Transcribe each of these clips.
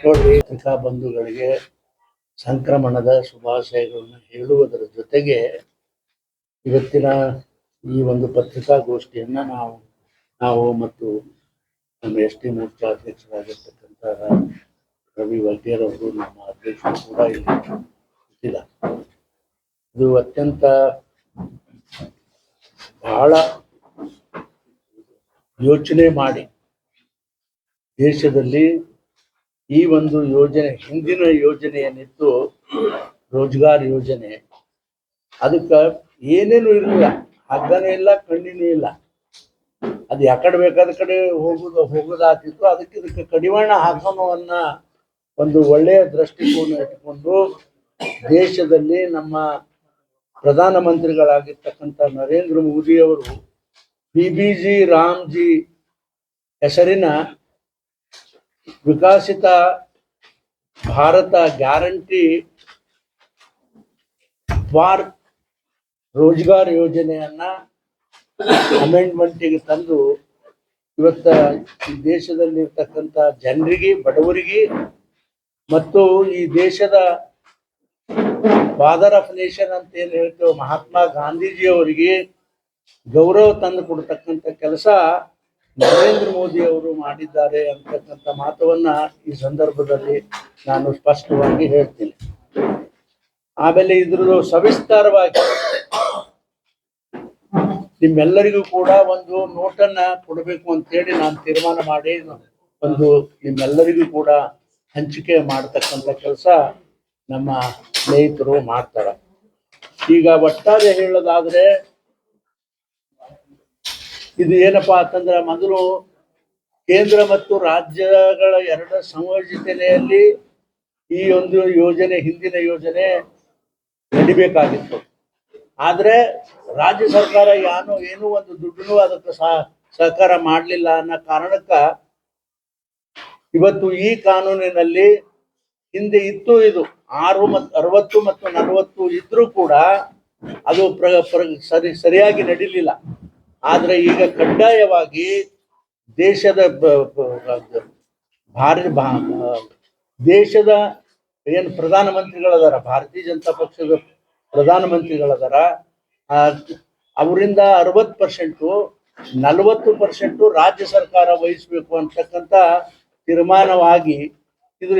ನೋಡಿ, ಪತ್ರಿಕಾ ಬಂಧುಗಳಿಗೆ ಸಂಕ್ರಮಣದ ಶುಭಾಶಯಗಳನ್ನು ಹೇಳುವುದರ ಜೊತೆಗೆ ಇವತ್ತಿನ ಈ ಒಂದು ಪತ್ರಿಕಾಗೋಷ್ಠಿಯನ್ನು ನಾವು ಮತ್ತು ನಮ್ಮ ಎಸ್ ಟಿ ಮೋರ್ಚಾ ಅಧ್ಯಕ್ಷರಾಗಿರ್ತಕ್ಕಂಥ ರವಿ ವೈದ್ಯರ್ ಅವರು, ನಮ್ಮ ಅಧ್ಯಕ್ಷರು ಕೂಡ ಇಲ್ಲಿ ಇಟ್ಟಿದ್ದಾರೆ. ಇದು ಅತ್ಯಂತ ಬಹಳ ಯೋಚನೆ ಮಾಡಿ ದೇಶದಲ್ಲಿ ಈ ಒಂದು ಯೋಜನೆ, ಹಿಂದಿನ ಯೋಜನೆ ಏನಿತ್ತು ರೋಜ್ಗಾರ್ ಯೋಜನೆ, ಅದಕ್ಕೆ ಏನೇನು ಇರಲಿಲ್ಲ, ಹಗ್ಗನೇ ಇಲ್ಲ, ಕಣ್ಣಿನೂ ಇಲ್ಲ. ಅದು ಯಾಕಡೆ ಬೇಕಾದ ಕಡೆ ಹೋಗೋದಾಗ್ತಿತ್ತು. ಇದಕ್ಕೆ ಕಡಿವಾಣ ಹಾಕೋಣ ಒಂದು ಒಳ್ಳೆಯ ದೃಷ್ಟಿಕೋನ ಇಟ್ಕೊಂಡು ದೇಶದಲ್ಲಿ ನಮ್ಮ ಪ್ರಧಾನಮಂತ್ರಿಗಳಾಗಿರ್ತಕ್ಕಂಥ ನರೇಂದ್ರ ಮೋದಿ ಅವರು ಬಿಬಿಜಿ ರಾಮ್ಜಿ ಹೆಸರಿನ ವಿಕಸಿತ ಭಾರತ ಗ್ಯಾರಂಟಿ ಫಾರ್ ರೋಜ್ಗಾರ್ ಯೋಜನೆಯನ್ನ ಅಮೆಂಡ್ಮೆಂಟಿಗೆ ತಂದು ಇವತ್ತ ಈ ದೇಶದಲ್ಲಿರ್ತಕ್ಕಂಥ ಜನರಿಗೆ, ಬಡವರಿಗೆ ಮತ್ತು ಈ ದೇಶದ ಫಾದರ್ ಆಫ್ ನೇಷನ್ ಅಂತ ಏನು ಹೇಳ್ತೇವೆ ಮಹಾತ್ಮ ಗಾಂಧೀಜಿ ಅವರಿಗೆ ಗೌರವ ತಂದು ಕೊಡ್ತಕ್ಕಂಥ ಕೆಲಸ ನರೇಂದ್ರ ಮೋದಿ ಅವರು ಮಾಡಿದ್ದಾರೆ ಅಂತಕ್ಕಂಥ ಮಾತವನ್ನ ಈ ಸಂದರ್ಭದಲ್ಲಿ ನಾನು ಸ್ಪಷ್ಟವಾಗಿ ಹೇಳ್ತೀನಿ. ಆಮೇಲೆ ಇದ್ರದ್ದು ಸವಿಸ್ತಾರವಾಗಿ ನಿಮ್ಮೆಲ್ಲರಿಗೂ ಕೂಡ ಒಂದು ನೋಟನ್ನ ಕೊಡಬೇಕು ಅಂತೇಳಿ ನಾನು ತೀರ್ಮಾನ ಮಾಡಿ ಒಂದು ನಿಮ್ಮೆಲ್ಲರಿಗೂ ಕೂಡ ಹಂಚಿಕೆ ಮಾಡತಕ್ಕಂಥ ಕೆಲಸ ನಮ್ಮ ಸ್ನೇಹಿತರು ಮಾಡ್ತಾರೆ. ಈಗ ಒಟ್ಟಾರೆ ಹೇಳೋದಾದ್ರೆ ಇದು ಏನಪ್ಪಾ ಅಂತಂದ್ರೆ, ಮೊದಲು ಕೇಂದ್ರ ಮತ್ತು ರಾಜ್ಯಗಳ ಎರಡರ ಸಂಯೋಜನೆಯಲ್ಲಿ ಈ ಒಂದು ಯೋಜನೆ, ಹಿಂದಿನ ಯೋಜನೆ ನಡಿಬೇಕಾಗಿತ್ತು. ಆದ್ರೆ ರಾಜ್ಯ ಸರ್ಕಾರ ಏನೂ ಒಂದು ದುಡ್ಡು ಅದಕ್ಕೆ ಸಹಕಾರ ಮಾಡಲಿಲ್ಲ ಅನ್ನೋ ಕಾರಣಕ್ಕ ಇವತ್ತು ಈ ಕಾನೂನಿನಲ್ಲಿ ಹಿಂದೆ ಇತ್ತು ಇದು 60 ಮತ್ತು 40 ಇದ್ರೂ ಕೂಡ ಅದು ಸರಿಯಾಗಿ ನಡೀಲಿಲ್ಲ. ಆದ್ರೆ ಈಗ ಕಡ್ಡಾಯವಾಗಿ ದೇಶದ ದೇಶದ ಏನು ಪ್ರಧಾನಮಂತ್ರಿಗಳದಾರ, ಭಾರತೀಯ ಜನತಾ ಪಕ್ಷದ ಪ್ರಧಾನಮಂತ್ರಿಗಳದಾರ, ಅವರಿಂದ 60%, 40% ರಾಜ್ಯ ಸರ್ಕಾರ ವಹಿಸಬೇಕು ಅಂತಕ್ಕಂಥ ತೀರ್ಮಾನವಾಗಿ ಇದ್ರ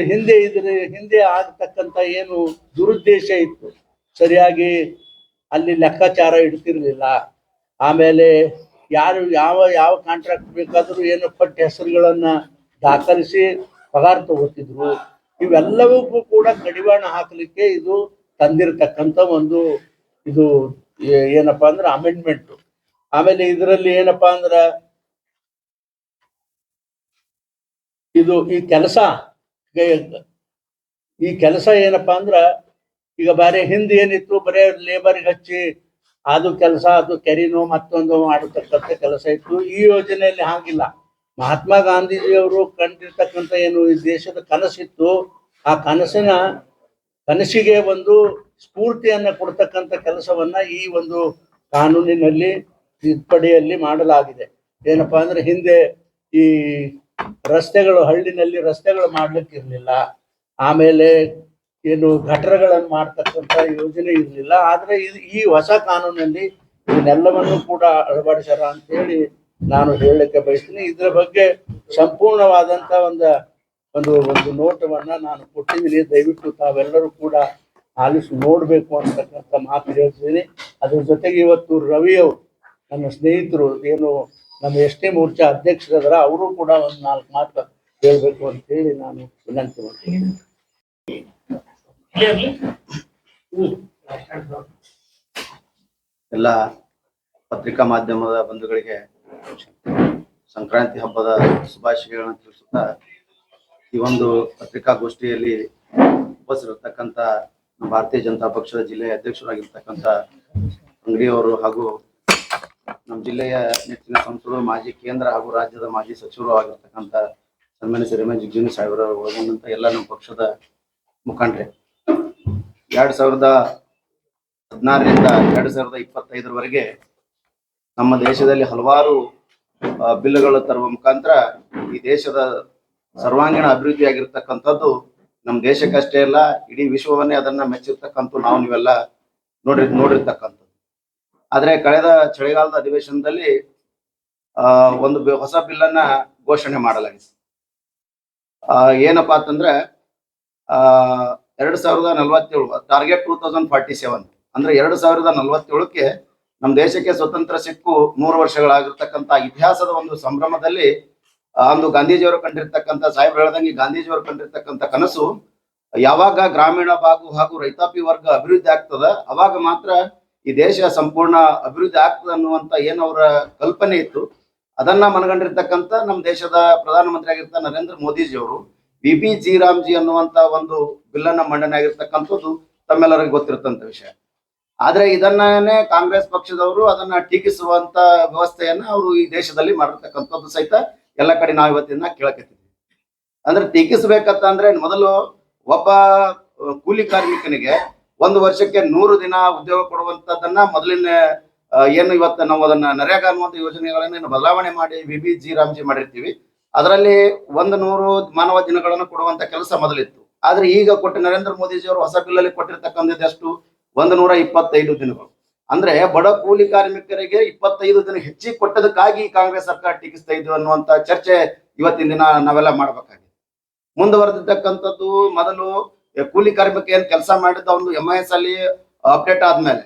ಹಿಂದೆ ಆಗತಕ್ಕಂಥ ಏನು ದುರುದ್ದೇಶ ಇತ್ತು, ಸರಿಯಾಗಿ ಅಲ್ಲಿ ಲೆಕ್ಕಾಚಾರ ಇಡ್ತಿರ್ಲಿಲ್ಲ. ಆಮೇಲೆ ಯಾವ ಕಾಂಟ್ರಾಕ್ಟ್ ಬೇಕಾದರೂ ಏನು ಪಟ್ಟ ಹೆಸರುಗಳನ್ನ ದಾಖಲಿಸಿ ಪಗಾರ ತಗೋತಿದ್ರು. ಇವೆಲ್ಲವಕ್ಕೂ ಕೂಡ ಕಡಿವಾಣ ಹಾಕಲಿಕ್ಕೆ ಇದು ತಂದಿರತಕ್ಕಂಥ ಒಂದು ಇದು ಏನಪ್ಪಾ ಅಂದ್ರೆ ಅಮೆಂಡ್ಮೆಂಟ್. ಆಮೇಲೆ ಇದರಲ್ಲಿ ಏನಪ್ಪಾ ಅಂದ್ರ ಇದು ಈ ಕೆಲಸ ಏನಪ್ಪಾ ಅಂದ್ರ, ಈಗ ಬೇರೆ ಹಿಂದೆ ಏನಿತ್ತು, ಬರೇ ಲೇಬರ್ಗೆ ಹಚ್ಚಿ ಅದು ಕೆಲಸ, ಅದು ಕೆರಿನೋ ಮತ್ತೊಂದು ಮಾಡತಕ್ಕಂಥ ಕೆಲಸ ಇತ್ತು. ಈ ಯೋಜನೆಯಲ್ಲಿ ಹಾಗಿಲ್ಲ. ಮಹಾತ್ಮ ಗಾಂಧೀಜಿಯವರು ಕಂಡಿರ್ತಕ್ಕಂಥ ಏನು ಈ ದೇಶದ ಕನಸಿತ್ತು, ಆ ಕನಸಿಗೆ ಒಂದು ಸ್ಫೂರ್ತಿಯನ್ನ ಕೊಡ್ತಕ್ಕಂಥ ಕೆಲಸವನ್ನ ಈ ಒಂದು ಕಾನೂನಿನಲ್ಲಿ ತಿದ್ದುಪಡಿಯಲ್ಲಿ ಮಾಡಲಾಗಿದೆ. ಏನಪ್ಪಾ ಅಂದ್ರೆ, ಹಿಂದೆ ಈ ಹಳ್ಳಿನಲ್ಲಿ ರಸ್ತೆಗಳು ಮಾಡ್ಲಿಕ್ಕೆ ಇರ್ಲಿಲ್ಲ. ಆಮೇಲೆ ಏನು ಗಟರಗಳನ್ನು ಮಾಡ್ತಕ್ಕಂಥ ಯೋಜನೆ ಇರಲಿಲ್ಲ. ಆದ್ರೆ ಈ ಹೊಸ ಕಾನೂನಲ್ಲಿ ಇದನ್ನೆಲ್ಲವನ್ನು ಕೂಡ ಅಳವಡಿಸ್ಯಾರ ಅಂತ ಹೇಳಿ ನಾನು ಹೇಳಲಿಕ್ಕೆ ಬಯಸ್ತೀನಿ. ಇದರ ಬಗ್ಗೆ ಸಂಪೂರ್ಣವಾದಂತ ಒಂದು ನೋಟವನ್ನ ನಾನು ಕೊಟ್ಟಿದ್ದೀನಿ. ದಯವಿಟ್ಟು ತಾವೆಲ್ಲರೂ ಕೂಡ ಆಲಿಸಿ ನೋಡ್ಬೇಕು ಅಂತಕ್ಕಂಥ ಮಾತು ಹೇಳ್ತೀನಿ. ಅದ್ರ ಜೊತೆಗೆ ಇವತ್ತು ರವಿ ಅವರು, ನನ್ನ ಸ್ನೇಹಿತರು, ಏನು ನಮ್ಮ ಎಸ್ ಟಿ ಮೋರ್ಚಾ ಅಧ್ಯಕ್ಷರಾದ್ರ, ಅವರು ಕೂಡ ಒಂದು 4 ಮಾತು ಹೇಳ್ಬೇಕು ಅಂತ ಹೇಳಿ ನಾನು ವಿನಂತಿ ಮಾಡ್ತೀನಿ. ಎಲ್ಲ ಪತ್ರಿಕಾ ಮಾಧ್ಯಮದ ಬಂಧುಗಳಿಗೆ ಸಂಕ್ರಾಂತಿ ಹಬ್ಬದ ಶುಭಾಶಯಗಳನ್ನು ತಿಳಿಸುತ್ತಾ, ಈ ಒಂದು ಪತ್ರಿಕಾಗೋಷ್ಠಿಯಲ್ಲಿ ಉಪಸ್ಥಿತರಿರ್ತಕ್ಕಂಥ ಭಾರತೀಯ ಜನತಾ ಪಕ್ಷದ ಜಿಲ್ಲೆಯ ಅಧ್ಯಕ್ಷರಾಗಿರ್ತಕ್ಕಂಥ ಅಂಗಡಿಯವರು ಹಾಗೂ ನಮ್ಮ ಜಿಲ್ಲೆಯ ನೆಚ್ಚಿನ ಸಂಸದರು, ಮಾಜಿ ಕೇಂದ್ರ ಹಾಗೂ ರಾಜ್ಯದ ಮಾಜಿ ಸಚಿವರು ಆಗಿರ್ತಕ್ಕಂಥ ಸನ್ಮಾನ್ಯ ಶ್ರೀ ರಮೇಶ್ ಜಿಗಜಿಣಗಿ ಸಾಹೇಬರ ಒಳಗೊಂಡಂತ ಎಲ್ಲ ನಮ್ಮ ಪಕ್ಷದ ಮುಖಂಡರೇ, 2016ರಿಂದ 2025ರವರೆಗೆ ನಮ್ಮ ದೇಶದಲ್ಲಿ ಹಲವಾರು ಬಿಲ್ಗಳು ತರುವ ಮುಖಾಂತರ ಈ ದೇಶದ ಸರ್ವಾಂಗೀಣ ಅಭಿವೃದ್ಧಿ ಆಗಿರ್ತಕ್ಕಂಥದ್ದು ನಮ್ಮ ದೇಶಕ್ಕಷ್ಟೇ ಅಲ್ಲ ಇಡೀ ವಿಶ್ವವನ್ನೇ ಅದನ್ನ ಮೆಚ್ಚಿರ್ತಕ್ಕಂಥ ನಾವು ನೀವೆಲ್ಲ ನೋಡಿರ್ತಕ್ಕಂಥದ್ದು. ಆದ್ರೆ ಕಳೆದ ಚಳಿಗಾಲದ ಅಧಿವೇಶನದಲ್ಲಿ ಒಂದು ಹೊಸ ಬಿಲ್ ಅನ್ನ ಘೋಷಣೆ ಮಾಡಲಾಗಿದೆ. ಏನಪ್ಪಾ ಅಂತಂದ್ರೆ 2047 ಟಾರ್ಗೆಟ್ 2047 ಅಂದ್ರೆ 2047ಕ್ಕೆ ನಮ್ಮ ದೇಶಕ್ಕೆ ಸ್ವತಂತ್ರ ಸಿಕ್ಕು 100 ವರ್ಷಗಳಾಗಿರ್ತಕ್ಕಂಥ ಇತಿಹಾಸದ ಒಂದು ಸಂಭ್ರಮದಲ್ಲಿ ಅಂದು ಗಾಂಧೀಜಿಯವರು ಕಂಡಿರ್ತಕ್ಕಂಥ ಸಾಹೇಬ್ರು ಹೇಳ್ದಂಗೆ ಗಾಂಧೀಜಿಯವರು ಕಂಡಿರ್ತಕ್ಕಂಥ ಕನಸು ಯಾವಾಗ ಗ್ರಾಮೀಣ ಭಾಗ ಹಾಗೂ ರೈತಾಪಿ ವರ್ಗ ಅಭಿವೃದ್ಧಿ ಆಗ್ತದ ಅವಾಗ ಮಾತ್ರ ಈ ದೇಶ ಸಂಪೂರ್ಣ ಅಭಿವೃದ್ಧಿ ಆಗ್ತದ ಅನ್ನುವಂತ ಏನವರ ಕಲ್ಪನೆ ಇತ್ತು. ಅದನ್ನ ಮನಗಂಡಿರ್ತಕ್ಕಂಥ ನಮ್ಮ ದೇಶದ ಪ್ರಧಾನಮಂತ್ರಿ ಆಗಿರ್ತ ನರೇಂದ್ರ ಮೋದಿಜಿಯವರು BB-G ರಾಮ್ಜಿ ಅನ್ನುವಂತ ಒಂದು ಬಿಲ್ ಅನ್ನ ಮಂಡನೆ ಆಗಿರ್ತಕ್ಕಂಥದ್ದು ತಮ್ಮೆಲ್ಲರಿಗೂ ಗೊತ್ತಿರ್ತಂತ ವಿಷಯ. ಆದ್ರೆ ಇದನ್ನೇ ಕಾಂಗ್ರೆಸ್ ಪಕ್ಷದವರು ಅದನ್ನ ಟೀಕಿಸುವಂತ ವ್ಯವಸ್ಥೆಯನ್ನ ಅವರು ಈ ದೇಶದಲ್ಲಿ ಮಾಡಿರ್ತಕ್ಕಂಥದ್ದು ಸಹಿತ ಎಲ್ಲ ಕಡೆ ನಾವು ಇವತ್ತಿನ ಕೇಳಕತ್ತಿದ್ವಿ. ಅಂದ್ರೆ ಟೀಕಿಸ್ಬೇಕಂತ ಅಂದ್ರೆ ಮೊದಲು ಒಬ್ಬ ಕೂಲಿ ಕಾರ್ಮಿಕನಿಗೆ 1 ವರ್ಷಕ್ಕೆ 100 ದಿನ ಉದ್ಯೋಗ ಕೊಡುವಂತದನ್ನ ಮೊದಲಿನ ಏನು ಇವತ್ತು ನಾವು ಅದನ್ನ ನರೇಗಾ ಅನ್ನುವಂತ ಯೋಜನೆಗಳನ್ನ ಬದಲಾವಣೆ ಮಾಡಿ BB-G ರಾಮ್ಜಿ ಮಾಡಿರ್ತೀವಿ. ಅದರಲ್ಲಿ 100 ಮಾನವ ದಿನಗಳನ್ನು ಕೊಡುವಂತ ಕೆಲಸ ಮೊದಲಿತ್ತು. ಆದ್ರೆ ಈಗ ಕೊಟ್ಟ ನರೇಂದ್ರ ಮೋದಿಜಿ ಅವರು ಹೊಸ ಬಿಲ್ ಅಲ್ಲಿ ಕೊಟ್ಟಿರ್ತಕ್ಕಂಥದ್ದು ಎಷ್ಟು 125 ದಿನಗಳು. ಅಂದ್ರೆ ಬಡ ಕೂಲಿ ಕಾರ್ಮಿಕರಿಗೆ 25 ದಿನ ಹೆಚ್ಚಿಗೆ ಕೊಟ್ಟದಕ್ಕಾಗಿ ಕಾಂಗ್ರೆಸ್ ಸರ್ಕಾರ ಟೀಕಿಸ್ತಾ ಇದ್ವು ಅನ್ನುವಂತ ಚರ್ಚೆ ಇವತ್ತಿನ ದಿನ ನಾವೆಲ್ಲ ಮಾಡ್ಬೇಕಾಗಿದೆ. ಮುಂದುವರೆದಿರ್ತಕ್ಕಂಥದ್ದು ಮೊದಲು ಕೂಲಿ ಕಾರ್ಮಿಕ ಏನ್ ಕೆಲಸ ಮಾಡಿದ್ದ ಒಂದು MIS ಅಲ್ಲಿ ಅಪ್ಡೇಟ್ ಆದ್ಮೇಲೆ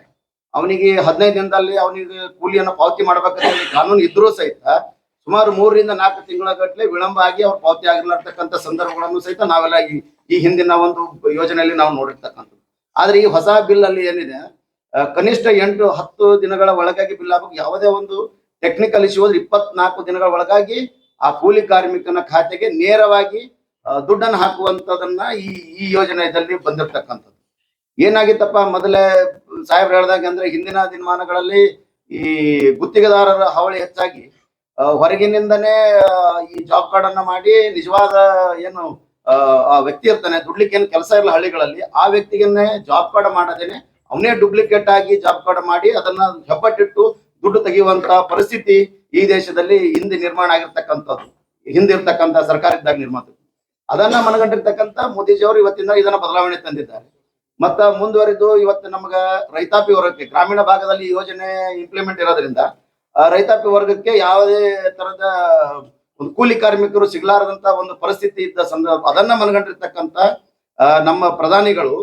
ಅವನಿಗೆ 15 ದಿನದಲ್ಲಿ ಅವನಿಗೆ ಕೂಲಿಯನ್ನು ಪಾವತಿ ಮಾಡ್ಬೇಕಂತ ಕಾನೂನು ಇದ್ರೂ ಸಹಿತ ಸುಮಾರು 3 ರಿಂದ 4 ತಿಂಗಳ ಗಟ್ಟಲೆ ವಿಳಂಬ ಆಗಿ ಅವ್ರು ಪಾವತಿ ಆಗಿರ್ತಕ್ಕಂಥ ಸಂದರ್ಭಗಳನ್ನು ಸಹಿತ ನಾವೆಲ್ಲ ಈ ಹಿಂದಿನ ಒಂದು ಯೋಜನೆಯಲ್ಲಿ ನಾವು ನೋಡಿರ್ತಕ್ಕಂಥದ್ದು. ಆದ್ರೆ ಈ ಹೊಸ ಬಿಲ್ ಅಲ್ಲಿ ಏನಿದೆ ಕನಿಷ್ಠ 8-10 ದಿನಗಳ ಒಳಗಾಗಿ ಬಿಲ್ ಆಗಬೇಕು. ಯಾವುದೇ ಒಂದು ಟೆಕ್ನಿಕಲ್ ಇಶ್ಯೂ ಹೋದ್ರೆ 24 ದಿನಗಳ ಒಳಗಾಗಿ ಆ ಕೂಲಿ ಕಾರ್ಮಿಕನ ಖಾತೆಗೆ ನೇರವಾಗಿ ದುಡ್ಡನ್ನು ಹಾಕುವಂತದನ್ನ ಈ ಯೋಜನೆಯಲ್ಲಿ ಬಂದಿರ್ತಕ್ಕಂಥದ್ದು. ಏನಾಗಿತ್ತಪ್ಪ ಮೊದಲೇ ಸಾಹೇಬ್ರು ಹೇಳ್ದಾಗ ಅಂದ್ರೆ ಹಿಂದಿನ ದಿನಮಾನಗಳಲ್ಲಿ ಈ ಗುತ್ತಿಗೆದಾರರ ಹಾವಳಿ ಹೆಚ್ಚಾಗಿ ಹೊರಗಿನಿಂದನೇ ಈ ಜಾಬ್ ಕಾರ್ಡ್ ಅನ್ನ ಮಾಡಿ ನಿಜವಾದ ಏನು ಆ ವ್ಯಕ್ತಿ ಇರ್ತಾನೆ ದುಡ್ಲಿಕ್ಕೆ ಏನು ಕೆಲಸ ಇಲ್ಲ ಹಳ್ಳಿಗಳಲ್ಲಿ, ಆ ವ್ಯಕ್ತಿಗನ್ನೇ ಜಾಬ್ ಕಾರ್ಡ್ ಮಾಡದೇನೆ ಅವನೇ ಡೂಪ್ಲಿಕೇಟ್ ಆಗಿ ಜಾಬ್ ಕಾರ್ಡ್ ಮಾಡಿ ಅದನ್ನ ಹೆಬ್ಬಟ್ಟಿಟ್ಟು ದುಡ್ಡು ತೆಗೆಯುವಂತ ಪರಿಸ್ಥಿತಿ ಈ ದೇಶದಲ್ಲಿ ಹಿಂದೆ ನಿರ್ಮಾಣ ಆಗಿರ್ತಕ್ಕಂಥದ್ದು. ಹಿಂದಿರ್ತಕ್ಕಂಥ ಸರ್ಕಾರ ಇದ್ದಾಗ ನಿರ್ಮಾಣ ಅದನ್ನ ಮನಗಂಡಿರ್ತಕ್ಕಂಥ ಮೋದಿಜಿಯವರು ಇವತ್ತಿನ ಇದನ್ನ ಬದಲಾವಣೆ ತಂದಿದ್ದಾರೆ. ಮತ್ತ ಮುಂದುವರಿದು ಇವತ್ತು ನಮ್ಗ ರೈತಾಪಿ ವರ್ಗಕ್ಕೆ ಗ್ರಾಮೀಣ ಭಾಗದಲ್ಲಿ ಯೋಜನೆ ಇಂಪ್ಲಿಮೆಂಟ್ ಇರೋದ್ರಿಂದ ರೈತಾಪಿ ವರ್ಗಕ್ಕೆ ಯಾವುದೇ ತರದ ಒಂದು ಕೂಲಿ ಕಾರ್ಮಿಕರು ಸಿಗ್ಲಾರದಂತ ಒಂದು ಪರಿಸ್ಥಿತಿ ಇದ್ದ ಸಂದರ್ಭ ಅದನ್ನ ಮನಗಂಡಿರ್ತಕ್ಕಂಥ ನಮ್ಮ ಪ್ರಧಾನಿಗಳು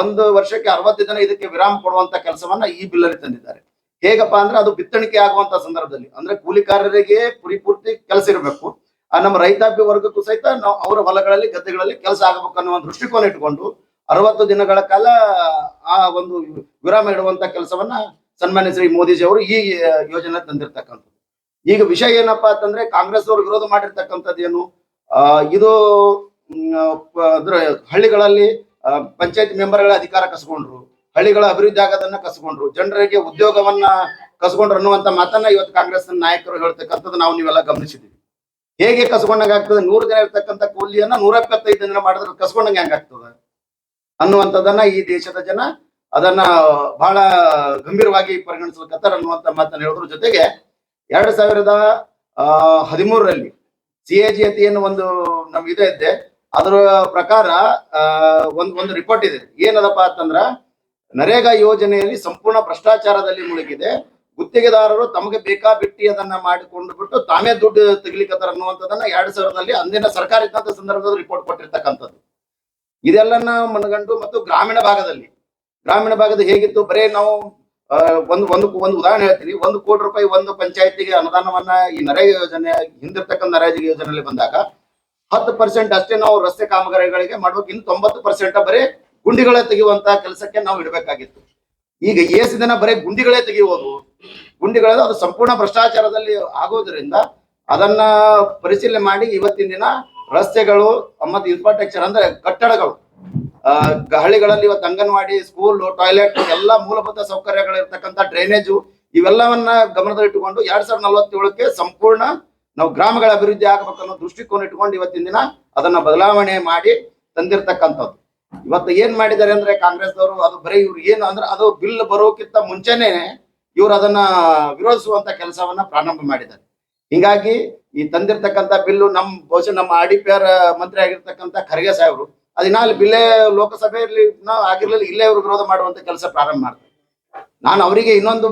1 ವರ್ಷಕ್ಕೆ 60 ದಿನ ಇದಕ್ಕೆ ವಿರಾಮ ಕೊಡುವಂತ ಕೆಲಸವನ್ನ ಈ ಬಿಲ್ ಅಲ್ಲಿ ತಂದಿದ್ದಾರೆ. ಹೇಗಪ್ಪ ಅಂದ್ರೆ ಅದು ಬಿತ್ತಣಿಕೆ ಆಗುವಂತ ಸಂದರ್ಭದಲ್ಲಿ ಅಂದ್ರೆ ಕೂಲಿಕಾರರಿಗೆ ಪೂರ್ತಿ ಕೆಲಸ ಇರಬೇಕು, ನಮ್ಮ ರೈತಾಪಿ ವರ್ಗಕ್ಕೂ ಸಹಿತ ನಾವು ಅವರ ಹೊಲಗಳಲ್ಲಿ ಗದ್ದೆಗಳಲ್ಲಿ ಕೆಲಸ ಆಗಬೇಕು ಅನ್ನೋ ಒಂದು ದೃಷ್ಟಿಕೋನ ಇಟ್ಕೊಂಡು 60 ದಿನಗಳ ಕಾಲ ಆ ಒಂದು ವಿರಾಮ ಇಡುವಂತ ಕೆಲಸವನ್ನ ಸನ್ಮಾನ್ಯ ಶ್ರೀ ಮೋದಿಜಿ ಅವರು ಈ ಯೋಜನೆ ತಂದಿರ್ತಕ್ಕಂಥದ್ದು. ಈಗ ವಿಷಯ ಏನಪ್ಪಾ ಅಂತಂದ್ರೆ ಕಾಂಗ್ರೆಸ್ ಅವರು ವಿರೋಧ ಮಾಡಿರ್ತಕ್ಕಂಥದ್ದು ಏನು, ಇದು ಅಂದ್ರೆ ಹಳ್ಳಿಗಳಲ್ಲಿ ಪಂಚಾಯತ್ ಮೆಂಬರ್ಗಳ ಅಧಿಕಾರ ಕಸ್ಕೊಂಡ್ರು, ಹಳ್ಳಿಗಳ ಅಭಿವೃದ್ಧಿ ಆಗೋದನ್ನ ಕಸ್ಕೊಂಡ್ರು, ಜನರಿಗೆ ಉದ್ಯೋಗವನ್ನ ಕಸ್ಕೊಂಡ್ರು ಅನ್ನುವಂತ ಮಾತನ್ನ ಇವತ್ತು ಕಾಂಗ್ರೆಸ್ ನಾಯಕರು ಹೇಳ್ತಕ್ಕಂಥದ್ದು ನಾವು ನೀವೆಲ್ಲ ಗಮನಿಸಿದ್ದೀವಿ. ಹೇಗೆ ಕಸ್ಕೊಂಡಂಗ ಆಗ್ತದೆ? 100 ದಿನ ಇರ್ತಕ್ಕಂಥ ಕೂಲಿಯನ್ನ 125 ದಿನ ಮಾಡಿದ್ರೆ ಕಸ್ಕೊಂಡಂಗೆ ಹೆಂಗಾಗ್ತದೆ ಅನ್ನುವಂಥದ್ದನ್ನ ಈ ದೇಶದ ಜನ ಅದನ್ನ ಬಹಳ ಗಂಭೀರವಾಗಿ ಪರಿಗಣಿಸಬೇಕತ್ತಾರ ಅನ್ನುವಂತ ಮಾತನ್ನ ಹೇಳೋದ್ರ ಜೊತೆಗೆ 2013ರಲ್ಲಿ CAG ಏನು ಒಂದು ನಮ್ಗೆ ಇದೆ ಅದರ ಪ್ರಕಾರ ಒಂದು ರಿಪೋರ್ಟ್ ಇದೆ. ಏನದಪ್ಪ ಅಂತಂದ್ರ ನರೇಗಾ ಯೋಜನೆಯಲ್ಲಿ ಸಂಪೂರ್ಣ ಭ್ರಷ್ಟಾಚಾರದಲ್ಲಿ ಮುಳುಗಿದೆ, ಗುತ್ತಿಗೆದಾರರು ತಮಗೆ ಬೇಕಾ ಬಿಟ್ಟಿ ಅದನ್ನ ಮಾಡಿಕೊಂಡು ಬಿಟ್ಟು ತಾವೇ ದುಡ್ಡು ತೆಗಿಲಿಕ್ಕತ್ತಾರ ಅನ್ನುವಂಥದ್ದನ್ನ 2000ರಲ್ಲಿ ಅಂದಿನ ಸರ್ಕಾರ ಇದ್ದಂತ ಸಂದರ್ಭದಲ್ಲಿ ರಿಪೋರ್ಟ್ ಕೊಟ್ಟಿರ್ತಕ್ಕಂಥದ್ದು. ಇದೆಲ್ಲನ್ನ ಮನಗಂಡು ಮತ್ತು ಗ್ರಾಮೀಣ ಭಾಗದ ಹೇಗಿತ್ತು, ಬರೇ ನಾವು ಒಂದು ಉದಾಹರಣೆ ಹೇಳ್ತೀನಿ. 1 ಕೋಟಿ ರೂಪಾಯಿ ಒಂದು ಪಂಚಾಯತಿಗೆ ಅನುದಾನವನ್ನ ಈ ನರೇಗಾ ಯೋಜನೆ ಹಿಂದಿರ್ತಕ್ಕಂಥ ನರೇಗಾ ಯೋಜನೆಯಲ್ಲಿ ಬಂದಾಗ 10% ಅಷ್ಟೇ ನಾವು ರಸ್ತೆ ಕಾಮಗಾರಿಗಳಿಗೆ ಮಾಡ್ಬೇಕು, ಇನ್ನು 90% ಬರೀ ಗುಂಡಿಗಳೇ ತೆಗೆಯುವಂತ ಕೆಲಸಕ್ಕೆ ನಾವು ಇಡಬೇಕಾಗಿತ್ತು. ಈಗ ಏಸು ದಿನ ಬರೀ ಗುಂಡಿಗಳೇ ತೆಗೆಯುವುದು, ಅದು ಸಂಪೂರ್ಣ ಭ್ರಷ್ಟಾಚಾರದಲ್ಲಿ ಆಗೋದ್ರಿಂದ ಅದನ್ನ ಪರಿಶೀಲನೆ ಮಾಡಿ ಇವತ್ತಿನ ದಿನ ರಸ್ತೆಗಳು ಮತ್ತು ಇನ್ಫ್ರಾಸ್ಟ್ರಕ್ಚರ್ ಅಂದ್ರೆ ಕಟ್ಟಡಗಳು ಹಳ್ಳಿಗಳಲ್ಲಿ ಇವತ್ತು ಅಂಗನವಾಡಿ, ಸ್ಕೂಲ್, ಟಾಯ್ಲೆಟ್ ಎಲ್ಲ ಮೂಲಭೂತ ಸೌಕರ್ಯಗಳಿರ್ತಕ್ಕಂಥ ಡ್ರೈನೇಜು ಇವೆಲ್ಲವನ್ನ ಗಮನದಲ್ಲಿಟ್ಟುಕೊಂಡು 2047ಕ್ಕೆ ಸಂಪೂರ್ಣ ನಾವು ಗ್ರಾಮಗಳ ಅಭಿವೃದ್ಧಿ ಆಗಬೇಕು ಅನ್ನೋ ದೃಷ್ಟಿಕೋನ ಇಟ್ಕೊಂಡು ಇವತ್ತಿನ ದಿನ ಅದನ್ನ ಬದಲಾವಣೆ ಮಾಡಿ ತಂದಿರ್ತಕ್ಕಂಥದ್ದು. ಇವತ್ತು ಏನ್ ಮಾಡಿದ್ದಾರೆ ಅಂದ್ರೆ ಕಾಂಗ್ರೆಸ್ದವರು ಅದು ಬರೀ ಇವ್ರು ಏನು ಅಂದ್ರೆ ಅದು ಬಿಲ್ ಬರೋಕ್ಕಿಂತ ಮುಂಚೆನೆ ಇವ್ರು ಅದನ್ನ ವಿರೋಧಿಸುವಂತ ಕೆಲಸವನ್ನ ಪ್ರಾರಂಭ ಮಾಡಿದ್ದಾರೆ. ಹಿಂಗಾಗಿ ಈ ತಂದಿರ್ತಕ್ಕಂಥ ಬಿಲ್ಲು ಬಹುಶಃ ನಮ್ಮ RDPR ಮಂತ್ರಿ ಆಗಿರ್ತಕ್ಕಂಥ ಖರ್ಗೆ ಸಾಹೇಬರು ಅದಿನ ಅಲ್ಲಿ ಬಿಲ್ಲೇ ಲೋಕಸಭೆಯಲ್ಲಿ ಆಗಿರ್ಲಿಲ್ಲ, ಇಲ್ಲೇ ಅವರು ವಿರೋಧ ಮಾಡುವಂತ ಕೆಲಸ ಪ್ರಾರಂಭ ಮಾಡ್ತಾರೆ. ನಾನು ಅವರಿಗೆ ಇನ್ನೊಂದು